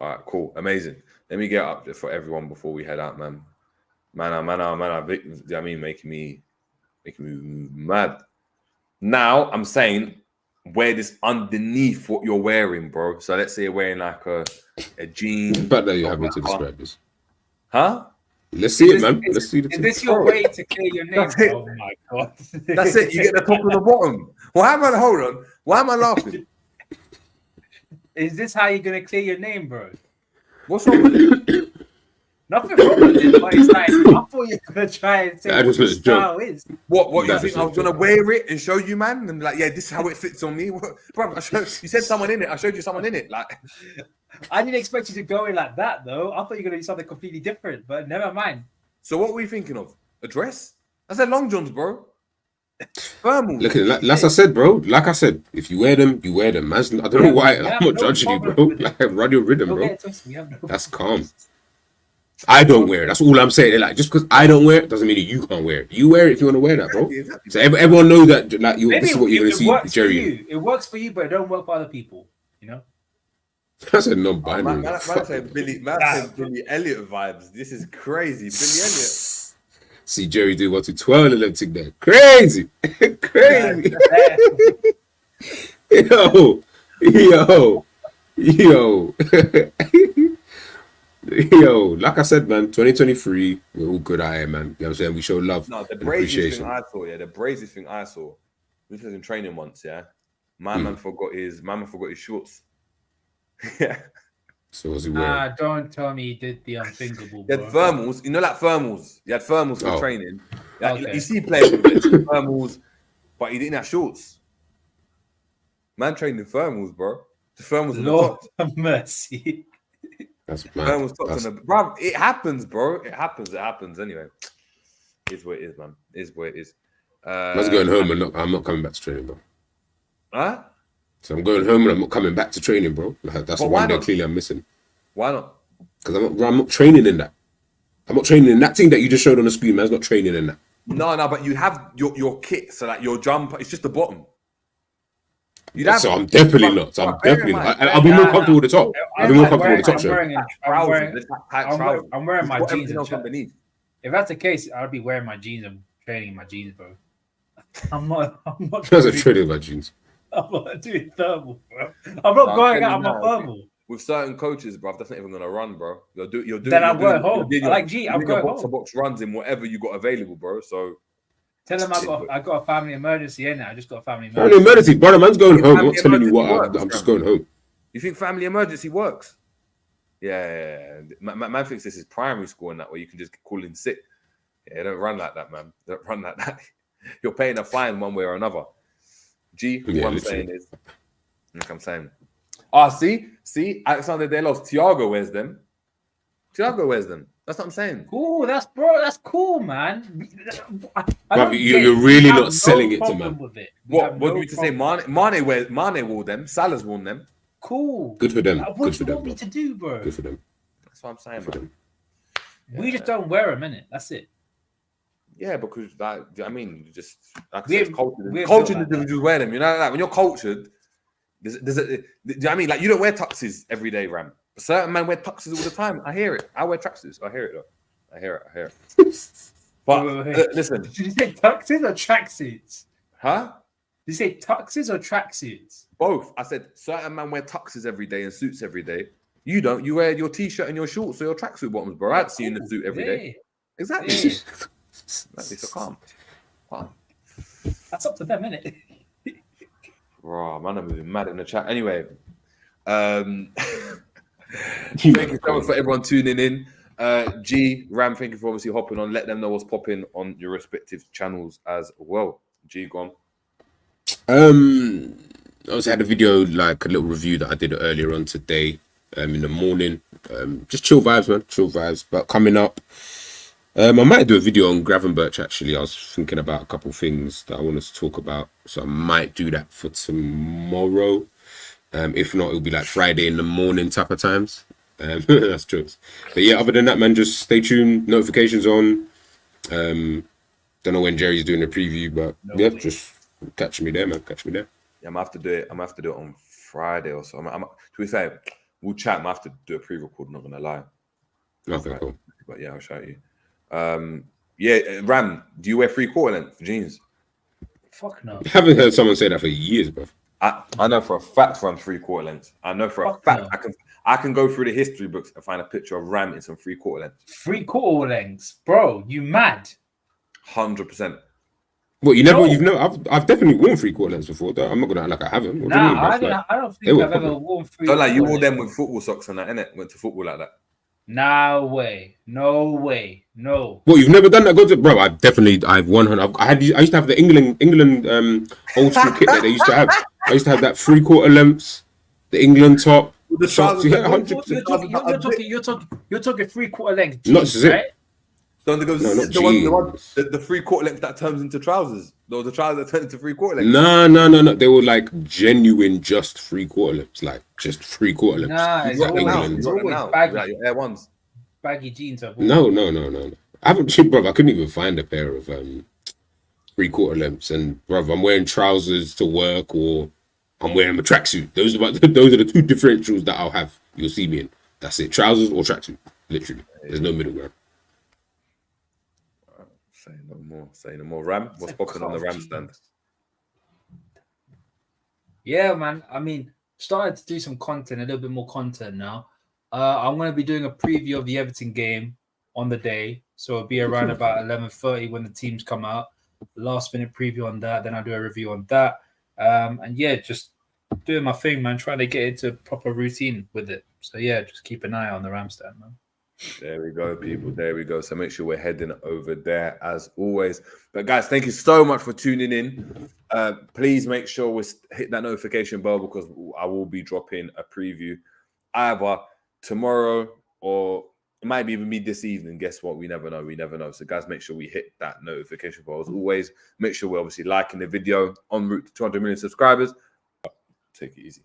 All right, cool, amazing. Let me get up there for everyone before we head out, man. I mean, making me mad. Now I'm saying wear this underneath what you're wearing, bro. So let's say you're wearing like a jean. But that you're having to describe this. Huh? Let's see it, man. Let's see the Is this your way to clear your name? Oh my god. That's it. You get the top and the bottom. Why am I hold on? Why am I laughing? Is this how you're gonna clear your name, bro? What's wrong with it? Nothing wrong with it, but it's like I thought you were gonna try and say That what just the was a style is. What you That think is I was a gonna joke. wear it and show you, man? And like, yeah, this is how it fits on me. Bro, you said someone in it. I showed you someone in it. Like, I didn't expect you to go in like that though. I thought you were gonna do something completely different, but never mind. so what were you thinking of? A dress? I said long johns, bro. Thermal. Look at it, like I said, bro. Like I said, if you wear them, you wear them. Man, I don't know why. We I'm have not no judging you, problem bro. with it. Like, run your rhythm, Don't bro. get it twisted, we have no That's calm. I don't wear it. That's all I'm saying. Like, just because I don't wear it doesn't mean that you can't wear it. You wear it if you want to wear that, bro. Exactly. So everyone know that. Like, Maybe this is what you're gonna it see, works for Jerry. you. It works for you, but it don't work for other people. You know. That's a non-binary. Man said Billy Elliot vibes. This is crazy. Billy Elliot. See Jerry do what to twirl a little thing there. Crazy, crazy. Yo. Yo, like I said, man, 2023, we're all good out here, man. You know what I'm saying? We show love No, the and braziest appreciation. thing I saw, the braziest thing I saw, this was in training once, yeah. My man forgot his shorts. Yeah. So what's he wearing? Don't tell me he did the unthinkable, He bro. had thermals, you know, like thermals. He had thermals for Oh. training. Like, Okay. you see players with thermals, but he didn't have shorts. Man trained in thermals, bro. The thermals on the Lord top. have mercy. That's mad. Thermals tops on the bro. It happens, bro. It happens anyway. It's what it is, man. It's what it is. I was going home and I'm not coming back to training, bro. Huh? So I'm going home and I'm not coming back to training, bro. Like, that's But the why one day not? clearly I'm missing. Why not? Because I'm not training in that. I'm not training in that thing that you just showed on the screen, man. It's not training in that. No, but you have your kit, so like your jumper, it's just the bottom. So I'm definitely not. So I'm definitely not. I'll be more comfortable with the top. I'll be more comfortable with the top shirt. I'm wearing my jeans. Everything else And underneath. if that's the case, I'll be wearing my jeans and training in my jeans, bro. I'm not. That's a training in my jeans. I'm not doing thermal, bro. I'm not going out of my thermal. With certain coaches, bro, that's not even gonna run, bro. You're doing. Then I'm you're going doing- home. you're doing I like G, you're I'm doing your going box home. to box runs in whatever you got available, bro. So Tell them I got a family emergency in there. I just got a family Family emergency. emergency, brother. Man's going home. I'm Family not telling you what. emergency I'm works, just bro. going home. you think family emergency works? Yeah. Man thinks this is primary school and that way you can just call in sick. Yeah, don't run like that, man. Don't run like that. You're paying a fine one way or another. G, Yeah, what I'm literally. saying is, like I'm saying. See, Alexander Delos, Thiago wears them. That's what I'm saying. Cool, that's cool, man. I Bruv, don't you're get- really we have not selling it to problem man. with it. What do you mean to say? Mane wore them. Salah's worn them. Cool. Good for them. What Good do for you them, want me bro. to do, bro? Good for them. That's what I'm saying, Good for man. them. We just don't wear them, innit? That's it. Yeah, because like, I mean, you just like I We're- said, we're cultured built like individuals wear them. You know, like when you're cultured, do you know what I mean? Like you don't wear tuxes every day, Ram. But certain men wear tuxes all the time. I hear it. I wear tracksuits. I hear it though. I hear it. But Wait. listen, Did you say tuxes or tracksuits? huh? Did you say tuxes or tracksuits? Both. I said certain men wear tuxes every day and suits every day. You don't. You wear your t-shirt and your shorts or your tracksuit bottoms, bro. I'd see you in a suit every day. Exactly. Yeah. Exactly. So calm. That's up to them, innit? Bro, man, I'm moving mad in the chat. Anyway, thank you so much for everyone tuning in. G, Ram, thank you for obviously hopping on. Let them know what's popping on your respective channels as well. G, go on. I also had a video, like a little review that I did earlier on today, in the morning. Just chill vibes, man. Chill vibes. But coming up, I might do a video on Gravenberch, actually. I was thinking about a couple things that I wanted to talk about. So I might do that for tomorrow. If not, it'll be like Friday in the morning type of times. That's jokes. But yeah, other than that, man, just stay tuned. Notifications on. Don't know when Jerry's doing the preview, but just catch me there, man. Catch me there. Yeah, I'm gonna have to do it. I'm gonna have to do it on Friday or so. To be fair, we'll chat. I'm gonna have to do a pre-record. Not gonna lie. Okay, cool. But yeah, I'll show you. Yeah, Ram, do you wear 3/4 length jeans? Fuck no. I haven't heard someone say that for years, bro. I know for a fact I'm 3/4 length. I know for a fact no. I can go through the history books and find a picture of Ram in some 3/4 length. 3/4 lengths, bro. You mad? 100%. Well, you've never. I've definitely worn 3/4 lengths before. Though I'm not gonna act like I haven't. What do you mean, bro? I don't think I've ever worn 3/4. Don't like you wore them with football socks and that, innit? Went to football like that. No way. No. Well, you've never done that, bro. I've 100. I used to have the England old school kit that they used to have. I used to have that 3/4 lengths, the England top. The socks. trousers, Yeah, 100%. You're talking 3/4 length Not jeans, zip. right? Don't go No, not the 3/4 length that turns into trousers. Those the trousers that turn into 3/4 length. No. They were like genuine, just 3/4 lengths, like just 3/4 lengths. Nah, it's always baggy. Like your Air Ones. Baggy jeans. No. I haven't, bro. I couldn't even find a pair of 3/4 lengths, and bro, I'm wearing trousers to work or I'm wearing a tracksuit. Those are the two differentials that I'll have. You'll see me in. That's it. Trousers or tracksuit. Literally, there's no middle ground. Say no more. Ram, what's popping on the Ram stand? Yeah, man. I mean, started to do some content, a little bit more content now. I'm going to be doing a preview of the Everton game on the day. So it'll be around about 11:30 when the teams come out. Last minute preview on that. Then I'll do a review on that. And yeah, just doing my thing, man. Trying to get into proper routine with it. So yeah, just keep an eye on the Ram stand, man. There we go, people. There we go. So make sure we're heading over there as always. But guys, thank you so much for tuning in. Please make sure we hit that notification bell because I will be dropping a preview either tomorrow or it might even be this evening. Guess what? We never know. We never know. So guys, make sure we hit that notification bell as always. Make sure we're obviously liking the video en route to 200 million subscribers. Take it easy.